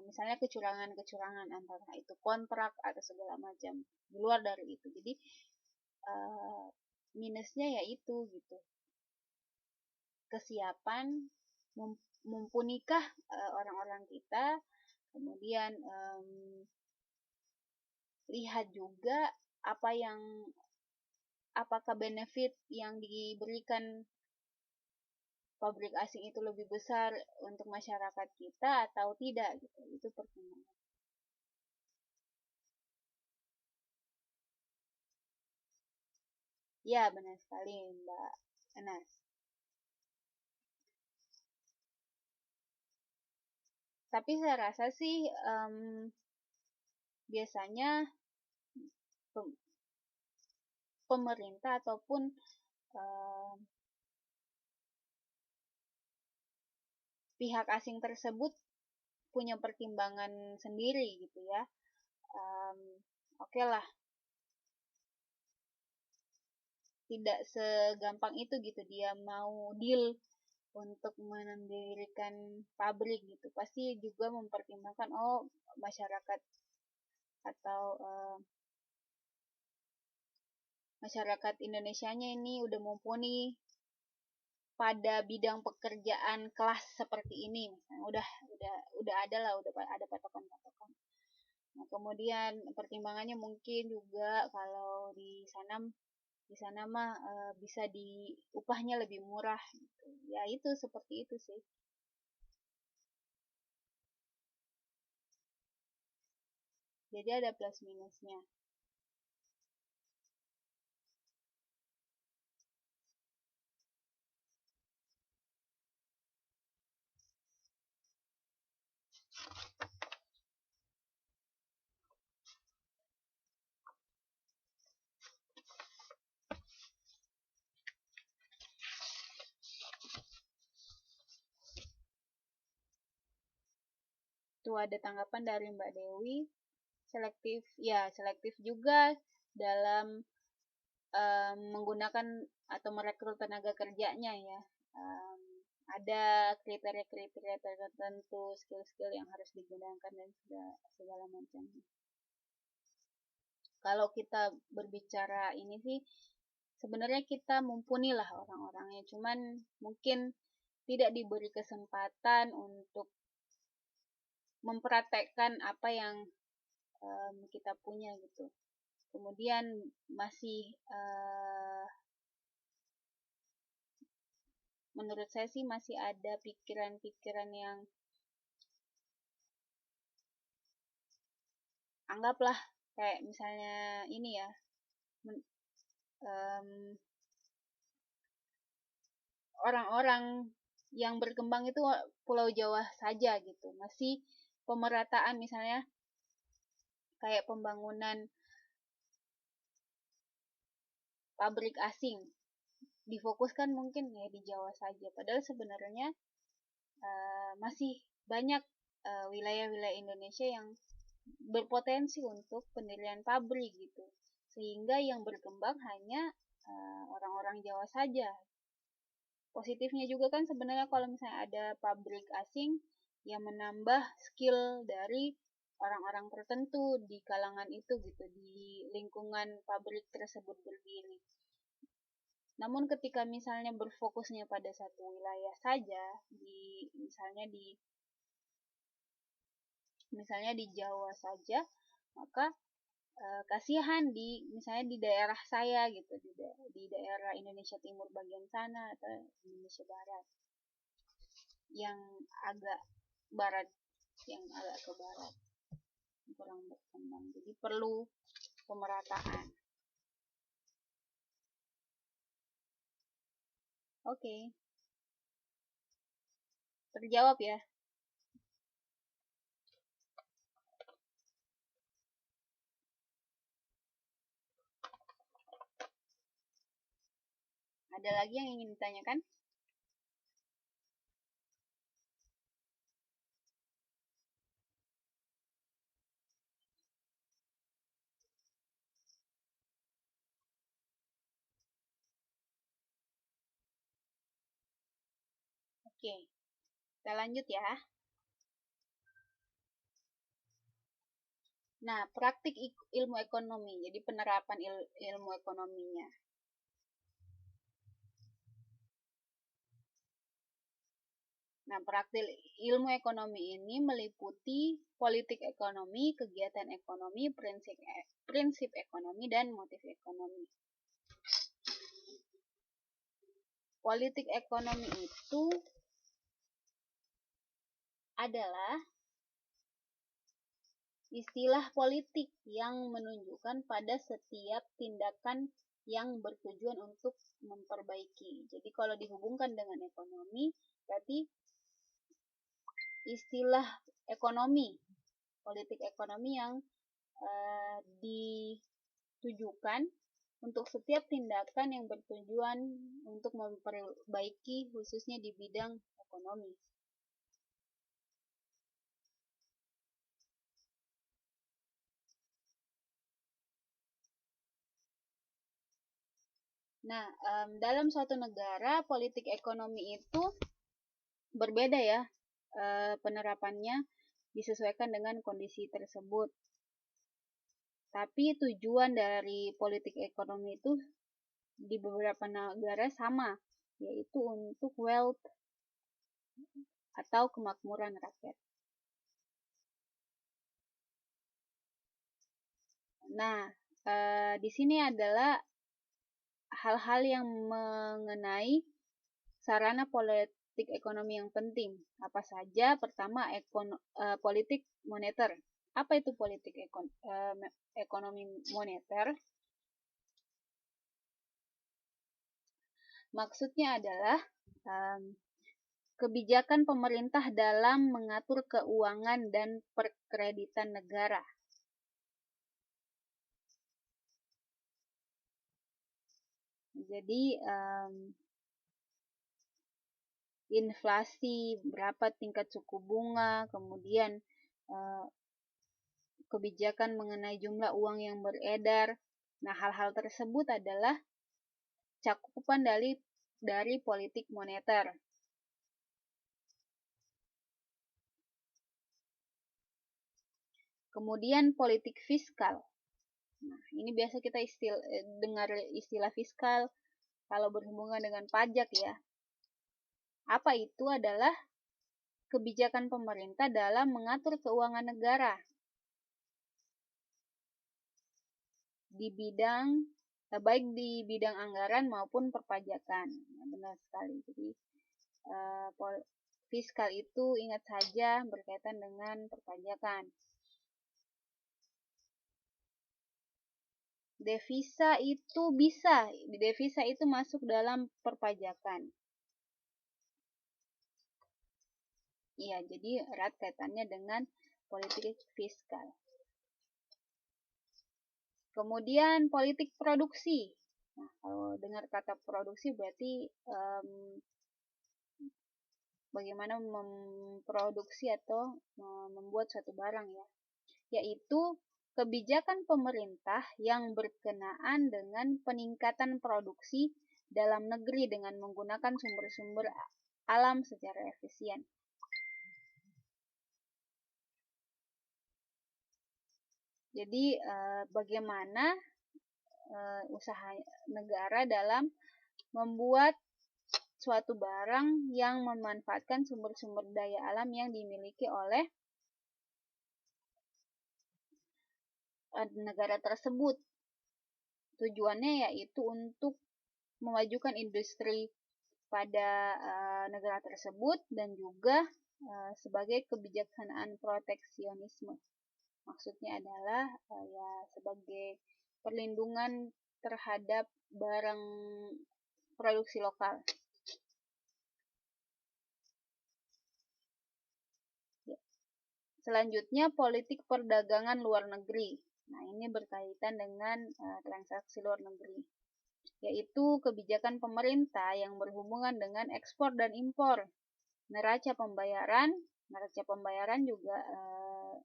misalnya kecurangan-kecurangan antara itu kontrak atau segala macam di luar dari itu. Jadi minusnya yaitu gitu, kesiapan, mumpunikah orang-orang kita, kemudian lihat juga apakah benefit yang diberikan pabrik asing itu lebih besar untuk masyarakat kita atau tidak gitu. Itu pertimbangan. Ya, benar sekali Mbak Anas. Tapi saya rasa sih biasanya pemerintah ataupun pihak asing tersebut punya pertimbangan sendiri gitu ya. Oke lah, tidak segampang itu gitu dia mau deal untuk mendirikan pabrik gitu. Pasti juga mempertimbangkan masyarakat atau masyarakat Indonesianya ini udah mumpuni pada bidang pekerjaan kelas seperti ini, misalnya udah ada lah, udah ada patokan-patokan. Nah, kemudian pertimbangannya mungkin juga kalau di sana mah bisa upahnya lebih murah gitu. Ya itu seperti itu sih. Jadi ada plus minusnya. Itu ada tanggapan dari Mbak Dewi. Selektif juga dalam menggunakan atau merekrut tenaga kerjanya ya. Ada kriteria-kriteria tertentu, skill-skill yang harus digunakan dan segala macam. Kalau kita berbicara ini sih, sebenarnya kita mumpuni lah orang-orangnya, cuman mungkin tidak diberi kesempatan untuk mempraktekkan apa yang kita punya gitu. Kemudian masih menurut saya sih masih ada pikiran-pikiran yang anggaplah kayak misalnya ini ya, orang-orang yang berkembang itu Pulau Jawa saja gitu. Masih pemerataan misalnya kayak pembangunan pabrik asing difokuskan mungkin ya di Jawa saja. Padahal sebenarnya masih banyak wilayah-wilayah Indonesia yang berpotensi untuk pendirian pabrik gitu. Sehingga yang berkembang hanya orang-orang Jawa saja. Positifnya juga kan sebenarnya kalau misalnya ada pabrik asing yang menambah skill dari orang-orang tertentu di kalangan itu gitu, di lingkungan pabrik tersebut berdiri. Namun ketika misalnya berfokusnya pada satu wilayah saja, misalnya di Jawa saja, maka kasihan misalnya di daerah saya gitu, di daerah Indonesia Timur bagian sana atau Indonesia Barat yang agak barat yang agak ke barat kurang berkembang, jadi perlu pemerataan. Oke. Terjawab ya. Ada lagi yang ingin ditanyakan? Oke, kita lanjut ya. Nah, praktik ilmu ekonomi, jadi penerapan ilmu ekonominya. Nah, praktik ilmu ekonomi ini meliputi politik ekonomi, kegiatan ekonomi, prinsip ekonomi, dan motif ekonomi. Politik ekonomi itu adalah istilah politik yang menunjukkan pada setiap tindakan yang bertujuan untuk memperbaiki. Jadi kalau dihubungkan dengan ekonomi, berarti istilah ekonomi, politik ekonomi yang ditujukan untuk setiap tindakan yang bertujuan untuk memperbaiki khususnya di bidang ekonomi. Nah, dalam suatu negara, politik ekonomi itu berbeda ya penerapannya, disesuaikan dengan kondisi tersebut. Tapi tujuan dari politik ekonomi itu di beberapa negara sama, yaitu untuk wealth atau kemakmuran rakyat. Nah, di sini adalah hal-hal yang mengenai sarana politik ekonomi yang penting. Apa saja? Pertama, politik moneter. Apa itu politik ekonomi moneter? Maksudnya adalah kebijakan pemerintah dalam mengatur keuangan dan perkreditan negara. Jadi inflasi, berapa tingkat suku bunga, kemudian kebijakan mengenai jumlah uang yang beredar. Nah, hal-hal tersebut adalah cakupan dari politik moneter. Kemudian politik fiskal. Nah, ini biasa kita dengar istilah fiskal kalau berhubungan dengan pajak ya. Apa itu? Adalah kebijakan pemerintah dalam mengatur keuangan negara di bidang baik di bidang anggaran maupun perpajakan. Nah, benar sekali. Jadi fiskal itu ingat saja berkaitan dengan perpajakan. Devisa itu masuk dalam perpajakan. Iya, jadi erat kaitannya dengan politik fiskal. Kemudian politik produksi. Nah, kalau dengar kata produksi berarti bagaimana memproduksi atau membuat suatu barang ya. Yaitu kebijakan pemerintah yang berkenaan dengan peningkatan produksi dalam negeri dengan menggunakan sumber-sumber alam secara efisien. Jadi bagaimana usaha negara dalam membuat suatu barang yang memanfaatkan sumber-sumber daya alam yang dimiliki oleh negara tersebut. Tujuannya yaitu untuk memajukan industri pada negara tersebut dan juga sebagai kebijaksanaan proteksionisme. Maksudnya adalah ya sebagai perlindungan terhadap barang produksi lokal. Selanjutnya politik perdagangan luar negeri. Nah, ini berkaitan dengan transaksi luar negeri, yaitu kebijakan pemerintah yang berhubungan dengan ekspor dan impor, neraca pembayaran juga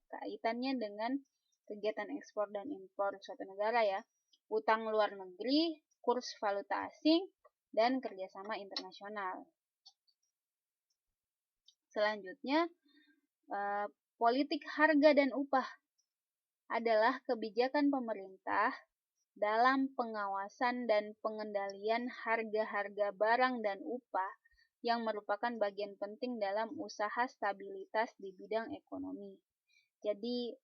kaitannya dengan kegiatan ekspor dan impor suatu negara ya, utang luar negeri, kurs valuta asing, dan kerjasama internasional. Selanjutnya, politik harga dan upah adalah kebijakan pemerintah dalam pengawasan dan pengendalian harga-harga barang dan upah yang merupakan bagian penting dalam usaha stabilitas di bidang ekonomi. Jadi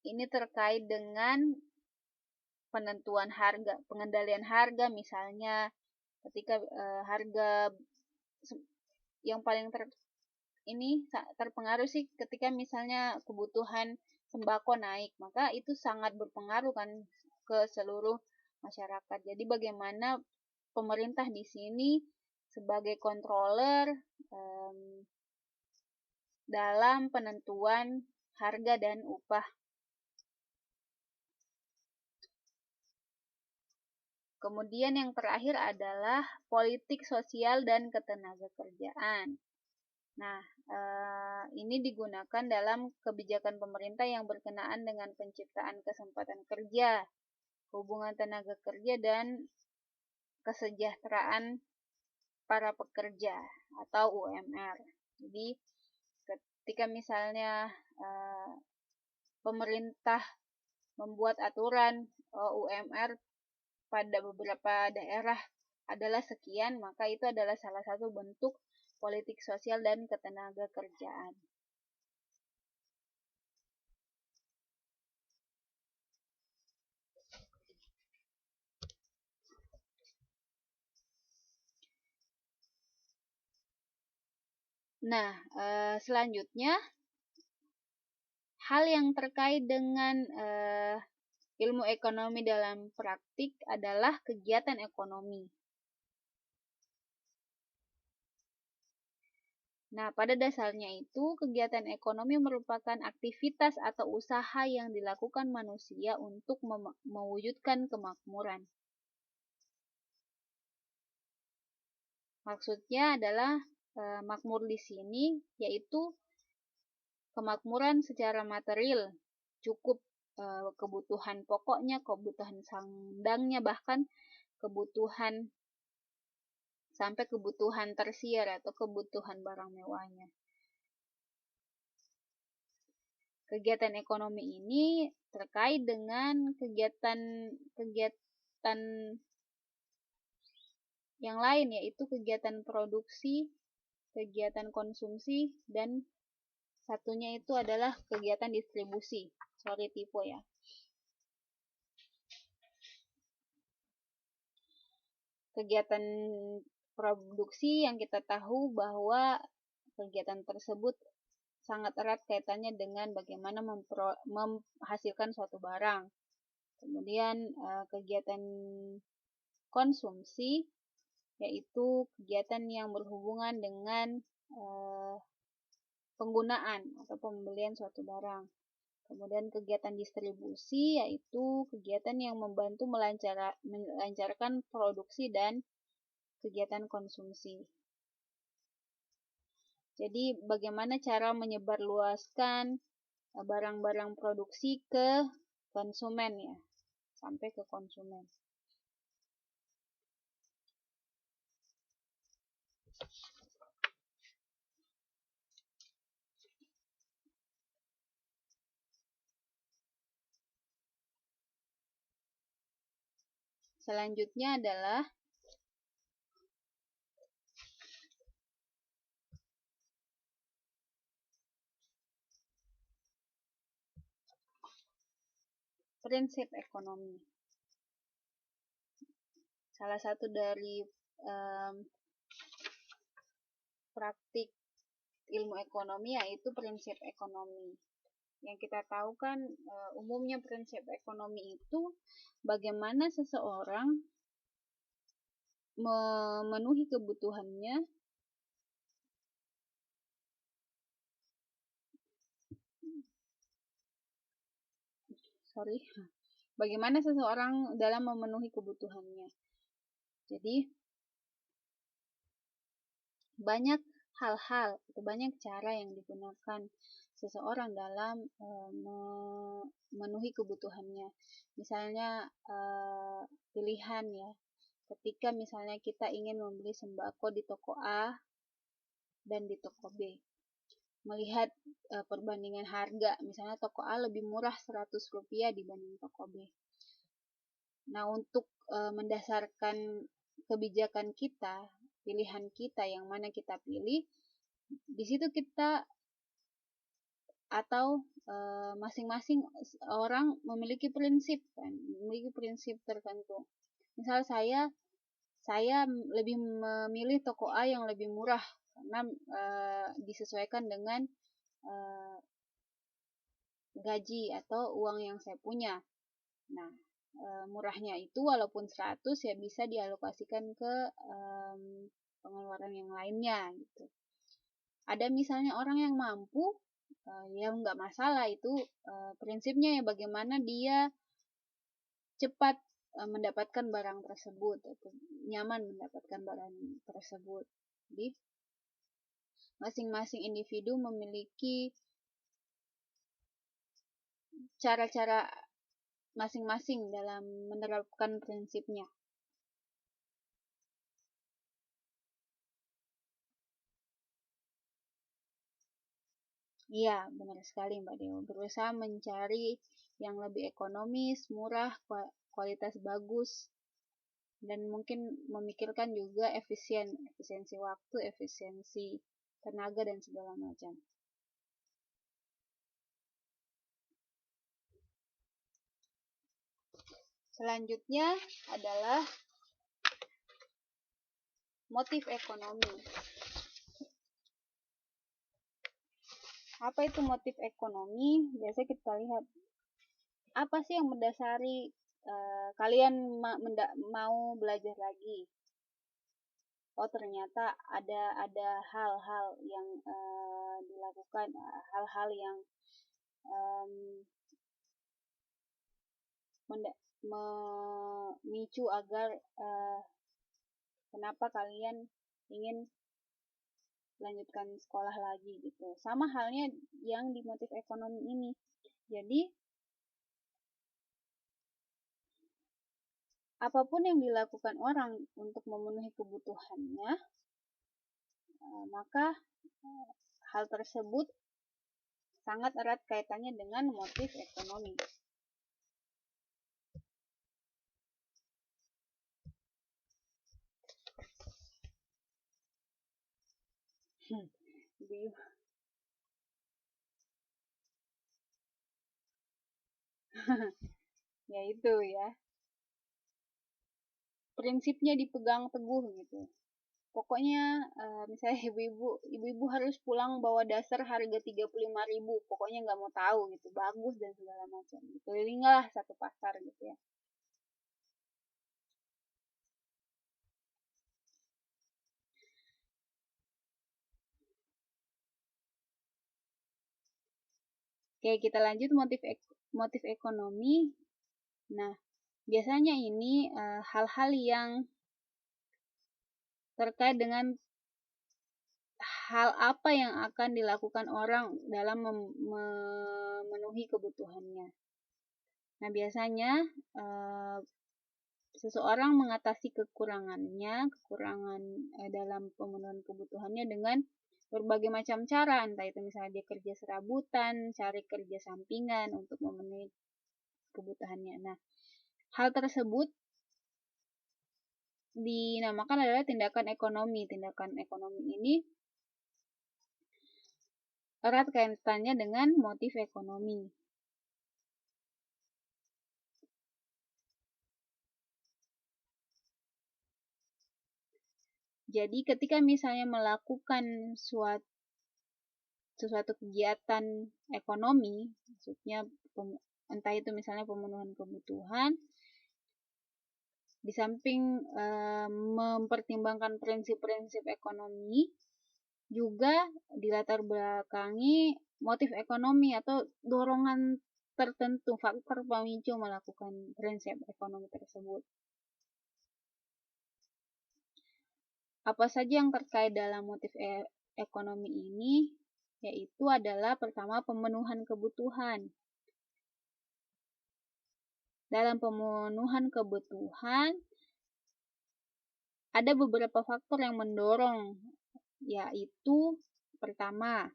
ini terkait dengan penentuan harga, pengendalian harga, misalnya ketika harga yang paling terpengaruh sih ketika misalnya kebutuhan sembako naik, maka itu sangat berpengaruh kan ke seluruh masyarakat. Jadi bagaimana pemerintah di sini sebagai controller dalam penentuan harga dan upah. Kemudian yang terakhir adalah politik sosial dan ketenagakerjaan. Nah, ini digunakan dalam kebijakan pemerintah yang berkenaan dengan penciptaan kesempatan kerja, hubungan tenaga kerja, dan kesejahteraan para pekerja atau UMR. Jadi, ketika misalnya pemerintah membuat aturan UMR pada beberapa daerah adalah sekian, maka itu adalah salah satu bentuk politik sosial dan ketenagakerjaan. Nah, selanjutnya hal yang terkait dengan ilmu ekonomi dalam praktik adalah kegiatan ekonomi. Nah, pada dasarnya itu, kegiatan ekonomi merupakan aktivitas atau usaha yang dilakukan manusia untuk mewujudkan kemakmuran. Maksudnya adalah makmur di sini yaitu kemakmuran secara material, cukup kebutuhan pokoknya, kebutuhan sandangnya, bahkan kebutuhan sampai kebutuhan tersier atau kebutuhan barang mewahnya. Kegiatan ekonomi ini terkait dengan kegiatan yang lain, yaitu kegiatan produksi, kegiatan konsumsi, dan satunya itu adalah kegiatan distribusi. Sorry typo ya. Kegiatan produksi yang kita tahu bahwa kegiatan tersebut sangat erat kaitannya dengan bagaimana menghasilkan suatu barang. Kemudian kegiatan konsumsi yaitu kegiatan yang berhubungan dengan penggunaan atau pembelian suatu barang. Kemudian kegiatan distribusi yaitu kegiatan yang membantu melancarkan produksi dan kegiatan konsumsi. Jadi bagaimana cara menyebarluaskan barang-barang produksi ke konsumen ya, sampai ke konsumen. Selanjutnya adalah prinsip ekonomi. Salah satu dari praktik ilmu ekonomi yaitu prinsip ekonomi. Yang kita tahu kan umumnya prinsip ekonomi itu bagaimana seseorang memenuhi kebutuhannya bagaimana seseorang dalam memenuhi kebutuhannya. Jadi banyak hal-hal atau banyak cara yang digunakan seseorang dalam memenuhi kebutuhannya. Misalnya pilihan ya, ketika misalnya kita ingin membeli sembako di toko A dan di toko B, melihat perbandingan harga, misalnya toko A lebih murah Rp100 dibanding toko B. Nah, untuk mendasarkan kebijakan kita, pilihan kita yang mana kita pilih, di situ kita atau masing-masing orang memiliki prinsip kan, memiliki prinsip tertentu. Misal saya lebih memilih toko A yang lebih murah karena disesuaikan dengan gaji atau uang yang saya punya. Nah, murahnya itu walaupun 100 ya bisa dialokasikan ke pengeluaran yang lainnya gitu. Ada misalnya orang yang mampu, ya nggak masalah, itu prinsipnya ya bagaimana dia cepat mendapatkan barang tersebut atau nyaman mendapatkan barang tersebut. Jadi masing-masing individu memiliki cara-cara masing-masing dalam menerapkan prinsipnya. Iya, benar sekali Mbak Dewa. Berusaha mencari yang lebih ekonomis, murah, kualitas bagus, dan mungkin memikirkan juga efisiensi waktu, efisiensi tenaga, dan segala macam. Selanjutnya adalah motif ekonomi. Apa itu motif ekonomi? Biasanya kita lihat apa sih yang mendasari kalian mau belajar lagi. Oh, ternyata ada hal-hal yang dilakukan, hal-hal yang memicu agar kenapa kalian ingin lanjutkan sekolah lagi gitu. Sama halnya yang di motif ekonomi ini. Jadi apapun yang dilakukan orang untuk memenuhi kebutuhannya, maka hal tersebut sangat erat kaitannya dengan motif ekonomi. Ya itu ya. Prinsipnya dipegang teguh gitu. Pokoknya misalnya ibu-ibu harus pulang bawa dasar harga 35.000, pokoknya nggak mau tahu gitu, bagus dan segala macam. Kelilinglah satu pasar gitu ya. Oke, kita lanjut motif ekonomi. Nah, biasanya ini hal-hal yang terkait dengan hal apa yang akan dilakukan orang dalam memenuhi kebutuhannya. Nah, biasanya seseorang mengatasi kekurangan dalam pemenuhan kebutuhannya dengan berbagai macam cara, entah itu misalnya dia kerja serabutan, cari kerja sampingan untuk memenuhi kebutuhannya. Nah, hal tersebut dinamakan adalah tindakan ekonomi. Tindakan ekonomi ini erat kaitannya dengan motif ekonomi. Jadi ketika misalnya melakukan suatu kegiatan ekonomi, maksudnya entah itu misalnya pemenuhan kebutuhan, di samping mempertimbangkan prinsip-prinsip ekonomi, juga dilatar belakangi motif ekonomi atau dorongan tertentu, faktor pemicu melakukan prinsip ekonomi tersebut. Apa saja yang terkait dalam motif ekonomi ini? Yaitu adalah pertama pemenuhan kebutuhan. Dalam pemenuhan kebutuhan ada beberapa faktor yang mendorong, yaitu pertama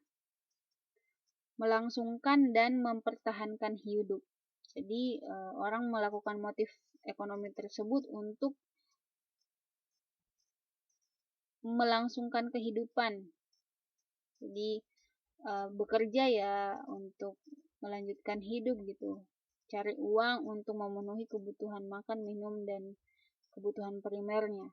melangsungkan dan mempertahankan hidup. Jadi orang melakukan motif ekonomi tersebut untuk melangsungkan kehidupan. Jadi bekerja ya untuk melanjutkan hidup gitu. Cari uang untuk memenuhi kebutuhan makan, minum, dan kebutuhan primernya.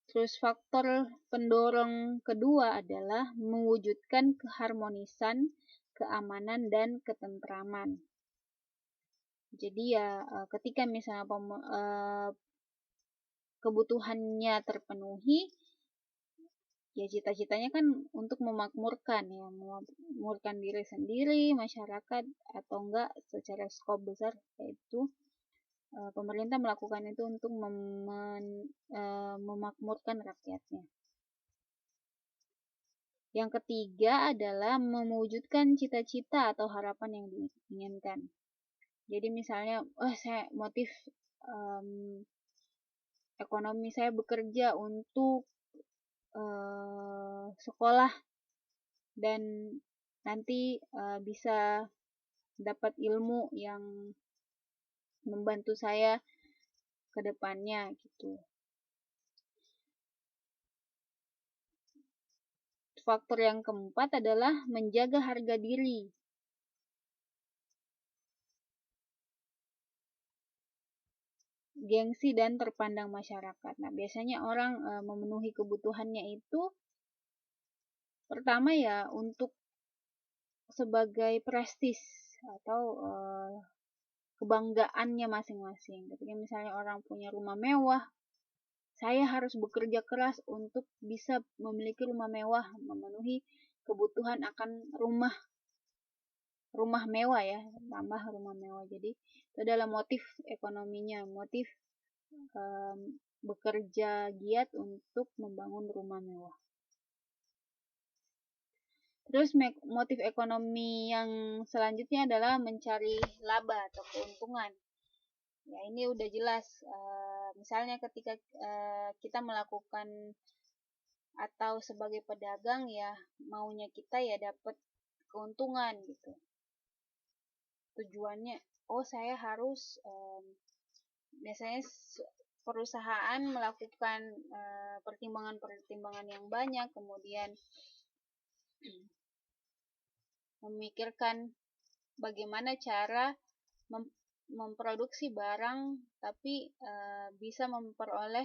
Terus faktor pendorong kedua adalah mewujudkan keharmonisan, keamanan, dan ketentraman. Jadi ya ketika misalnya kebutuhannya terpenuhi, ya cita-citanya kan untuk memakmurkan diri sendiri, masyarakat, atau enggak secara skop besar, yaitu pemerintah melakukan itu untuk memakmurkan rakyatnya. Yang ketiga adalah mewujudkan cita-cita atau harapan yang diinginkan. Jadi misalnya, saya motif ekonomi saya bekerja untuk sekolah dan nanti bisa dapat ilmu yang membantu saya ke depannya gitu. Faktor yang keempat adalah menjaga harga diri. Gengsi dan terpandang masyarakat. Nah, biasanya orang memenuhi kebutuhannya itu Pertama ya untuk sebagai prestis atau kebanggaannya masing-masing. Ketika misalnya orang punya rumah mewah, saya harus bekerja keras untuk bisa memiliki rumah mewah, memenuhi kebutuhan akan rumah mewah ya, tambah rumah mewah. Jadi itu adalah motif ekonominya, motif bekerja giat untuk membangun rumah mewah. Terus motif ekonomi yang selanjutnya adalah mencari laba atau keuntungan. Ya ini udah jelas. Misalnya ketika kita melakukan atau sebagai pedagang ya maunya kita ya dapat keuntungan gitu. Tujuannya, oh saya harus biasanya perusahaan melakukan pertimbangan-pertimbangan yang banyak, kemudian memikirkan bagaimana cara memproduksi barang tapi bisa memperoleh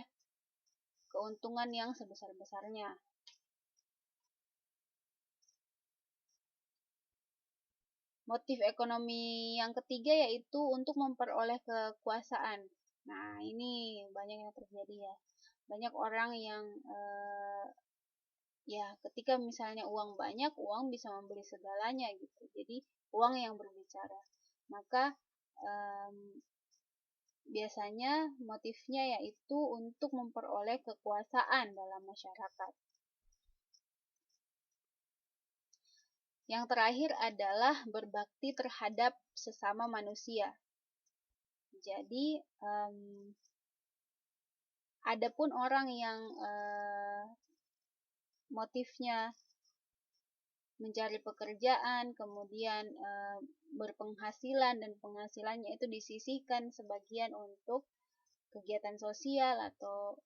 keuntungan yang sebesar-besarnya. Motif ekonomi yang ketiga yaitu untuk memperoleh kekuasaan. Nah, ini banyak yang terjadi ya. Banyak orang yang ya ketika misalnya uang banyak, uang bisa membeli segalanya gitu. Jadi uang yang berbicara. Maka biasanya motifnya yaitu untuk memperoleh kekuasaan dalam masyarakat. Yang terakhir adalah berbakti terhadap sesama manusia. Jadi adapun orang yang motifnya mencari pekerjaan, kemudian berpenghasilan dan penghasilannya itu disisihkan sebagian untuk kegiatan sosial atau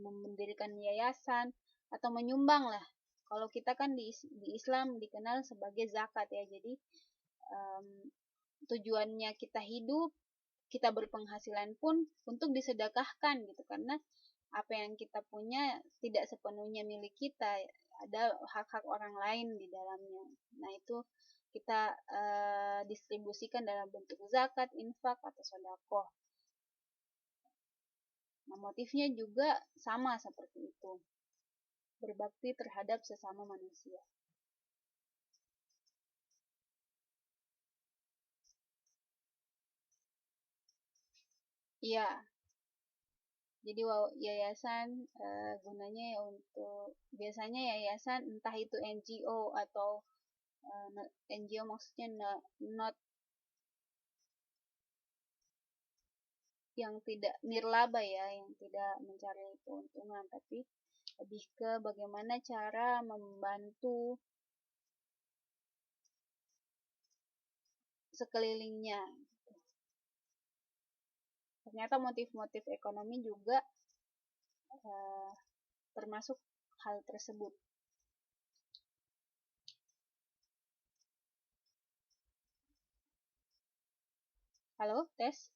mendirikan yayasan atau menyumbang lah. Kalau kita kan di Islam dikenal sebagai zakat ya, jadi tujuannya kita hidup, kita berpenghasilan pun untuk disedekahkan gitu, karena apa yang kita punya tidak sepenuhnya milik kita, ada hak-hak orang lain di dalamnya. Nah itu kita distribusikan dalam bentuk zakat, infak, atau sedekah. Nah motifnya juga sama seperti itu, berbakti terhadap sesama manusia. Iya, jadi yayasan gunanya ya untuk, biasanya yayasan entah itu NGO atau NGO maksudnya not yang tidak nirlaba ya, yang tidak mencari keuntungan, tapi lebih ke bagaimana cara membantu sekelilingnya. Ternyata motif-motif ekonomi juga termasuk hal tersebut. Halo, tes.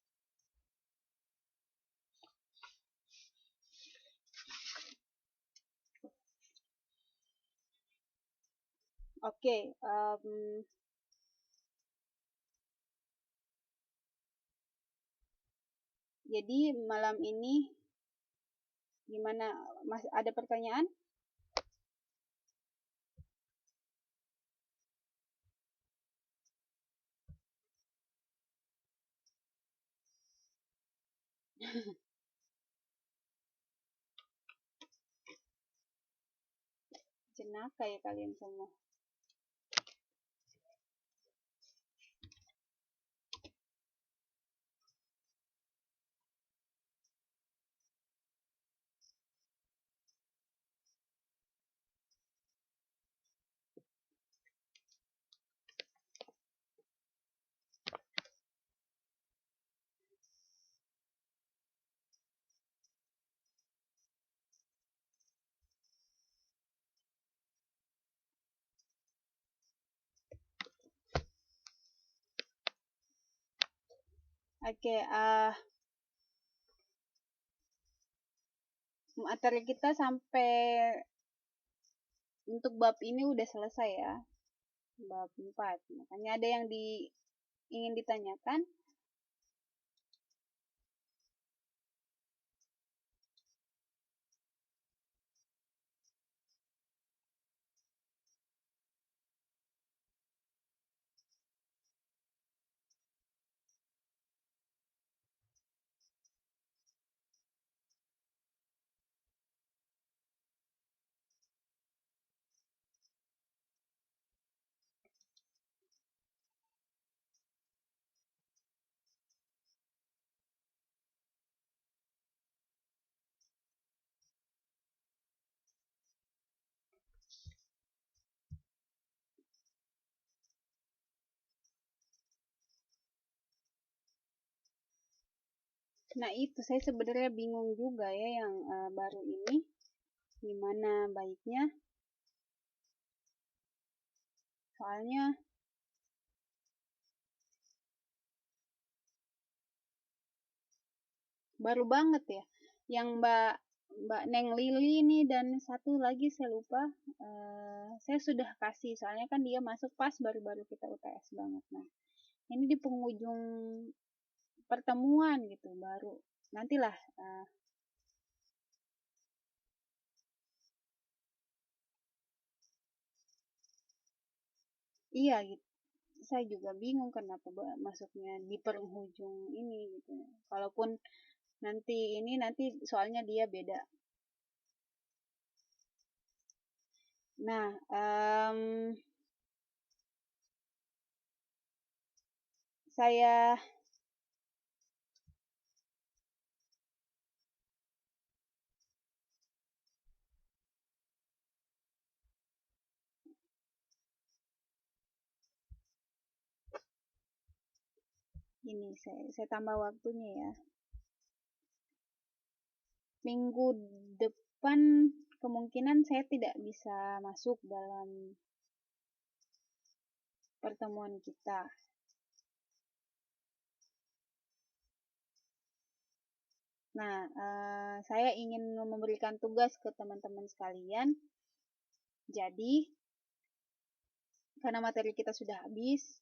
Oke, jadi malam ini gimana? Mas ada pertanyaan? Jenaka ya kalian semua. Oke, materi kita sampai untuk bab ini udah selesai ya, bab 4. Makanya ada yang ingin ditanyakan? Nah itu saya sebenarnya bingung juga ya yang baru ini, gimana baiknya. Soalnya baru banget ya, yang Mbak Neng Lili ini dan satu lagi saya lupa, saya sudah kasih, soalnya kan dia masuk pas baru-baru kita UTS banget. Nah ini di penghujung pertemuan gitu baru, nantilah iya gitu. Saya juga bingung kenapa masuknya di penghujung ini gitu. Kalaupun nanti soalnya dia beda. Nah, saya ini saya tambah waktunya ya. Minggu depan kemungkinan saya tidak bisa masuk dalam pertemuan kita. Nah, saya ingin memberikan tugas ke teman-teman sekalian. Jadi, karena materi kita sudah habis,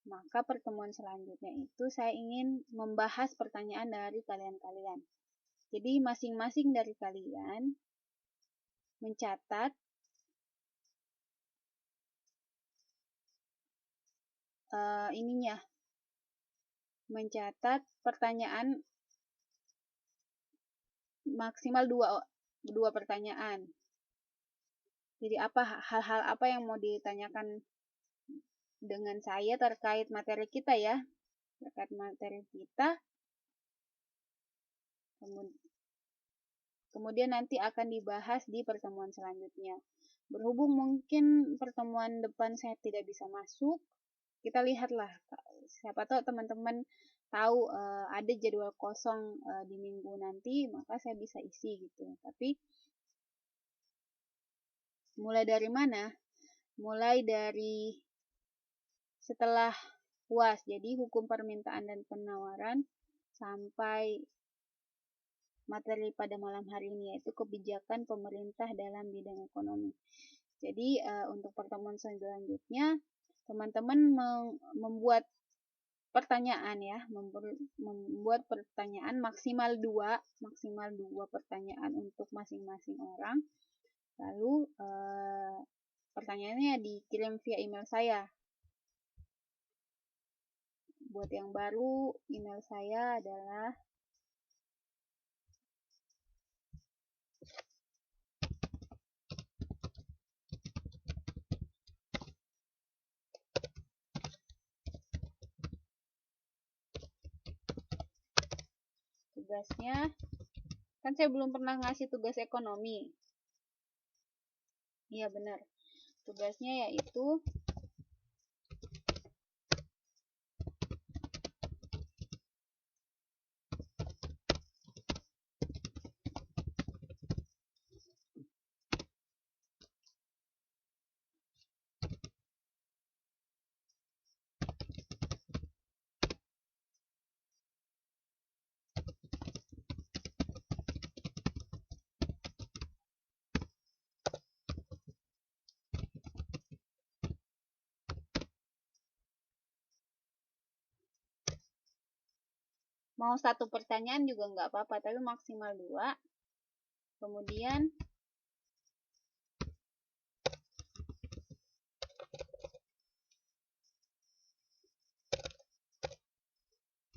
maka pertemuan selanjutnya itu saya ingin membahas pertanyaan dari kalian-kalian. Jadi, masing-masing dari kalian mencatat mencatat pertanyaan maksimal dua pertanyaan. Jadi hal-hal apa yang mau ditanyakan dengan saya terkait materi kita ya, terkait materi kita. Kemudian nanti akan dibahas di pertemuan selanjutnya. Berhubung mungkin pertemuan depan saya tidak bisa masuk, kita lihatlah, siapa tahu teman-teman tahu ada jadwal kosong di minggu nanti, maka saya bisa isi gitu. Tapi mulai dari mana? Mulai dari setelah UAS, jadi hukum permintaan dan penawaran, sampai materi pada malam hari ini, yaitu kebijakan pemerintah dalam bidang ekonomi. Jadi untuk pertemuan selanjutnya, teman-teman membuat pertanyaan ya, membuat pertanyaan maksimal dua pertanyaan untuk masing-masing orang. Lalu pertanyaannya dikirim via email saya. Buat yang baru, email saya adalah tugasnya, kan saya belum pernah ngasih tugas ekonomi. Iya benar. Tugasnya yaitu Mau 1 pertanyaan juga nggak apa-apa, tapi maksimal 2. Kemudian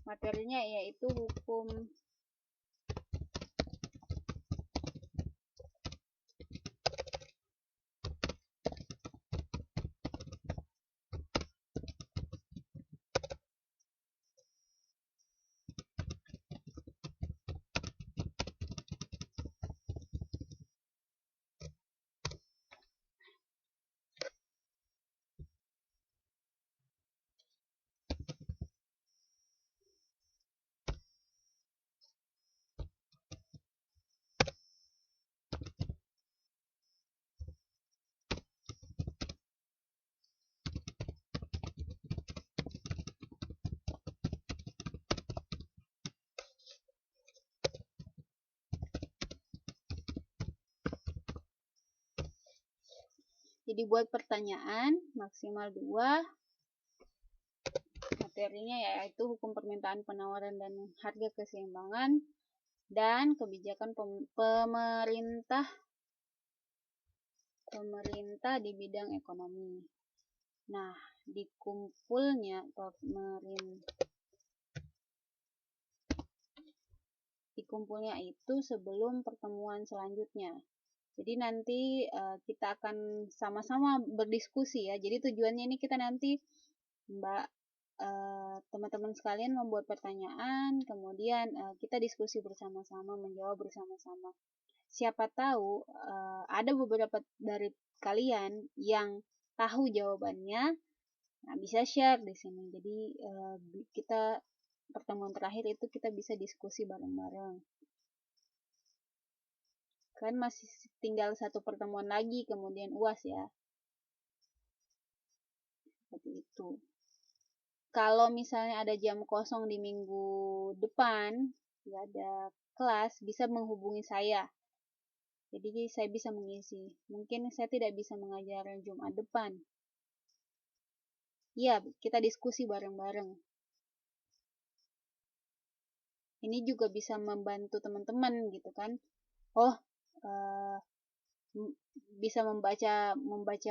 materinya yaitu hukum Jadi buat pertanyaan maksimal 2, materinya yaitu hukum permintaan, penawaran, dan harga keseimbangan, dan kebijakan pemerintah di bidang ekonomi. Nah, dikumpulnya itu sebelum pertemuan selanjutnya. Jadi nanti kita akan sama-sama berdiskusi ya. Jadi tujuannya ini kita nanti teman-teman sekalian membuat pertanyaan, kemudian kita diskusi bersama-sama, menjawab bersama-sama. Siapa tahu ada beberapa dari kalian yang tahu jawabannya, nah bisa share di sini. Jadi kita pertemuan terakhir itu kita bisa diskusi bareng-bareng. Kan masih tinggal 1 pertemuan lagi, kemudian UAS ya. Seperti itu. Kalau misalnya ada jam kosong di minggu depan, nggak ada kelas, bisa menghubungi saya. Jadi saya bisa mengisi. Mungkin saya tidak bisa mengajar Jumat depan. Iya, kita diskusi bareng-bareng. Ini juga bisa membantu teman-teman gitu kan. Oh, bisa membaca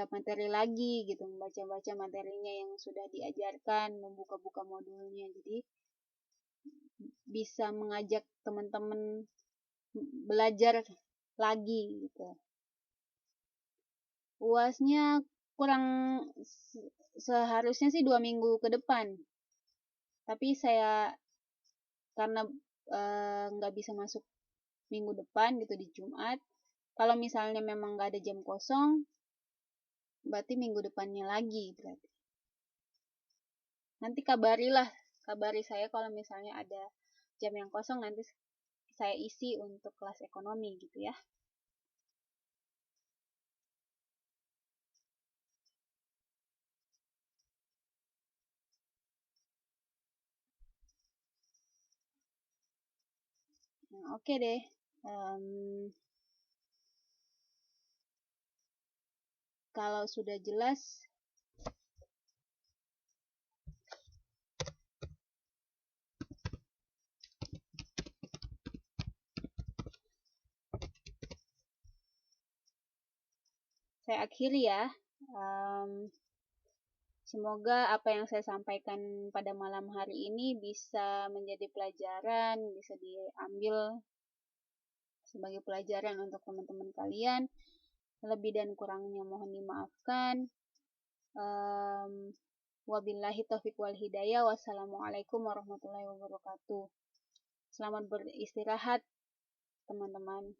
materi lagi gitu, membaca materinya yang sudah diajarkan, membuka-buka modulnya. Jadi bisa mengajak teman-teman belajar lagi gitu. UASnya kurang, seharusnya sih 2 minggu ke depan. Tapi saya karena nggak bisa masuk minggu depan gitu di Jumat. Kalau misalnya memang nggak ada jam kosong, berarti minggu depannya lagi berarti. Nanti kabari saya kalau misalnya ada jam yang kosong, nanti saya isi untuk kelas ekonomi gitu ya. Nah, oke deh. Kalau sudah jelas, saya akhiri ya. Semoga apa yang saya sampaikan pada malam hari ini bisa menjadi pelajaran, bisa diambil sebagai pelajaran untuk teman-teman kalian. Lebih dan kurangnya mohon dimaafkan. Wabillahi taufiq wal hidayah. Wassalamualaikum warahmatullahi wabarakatuh. Selamat beristirahat, teman-teman.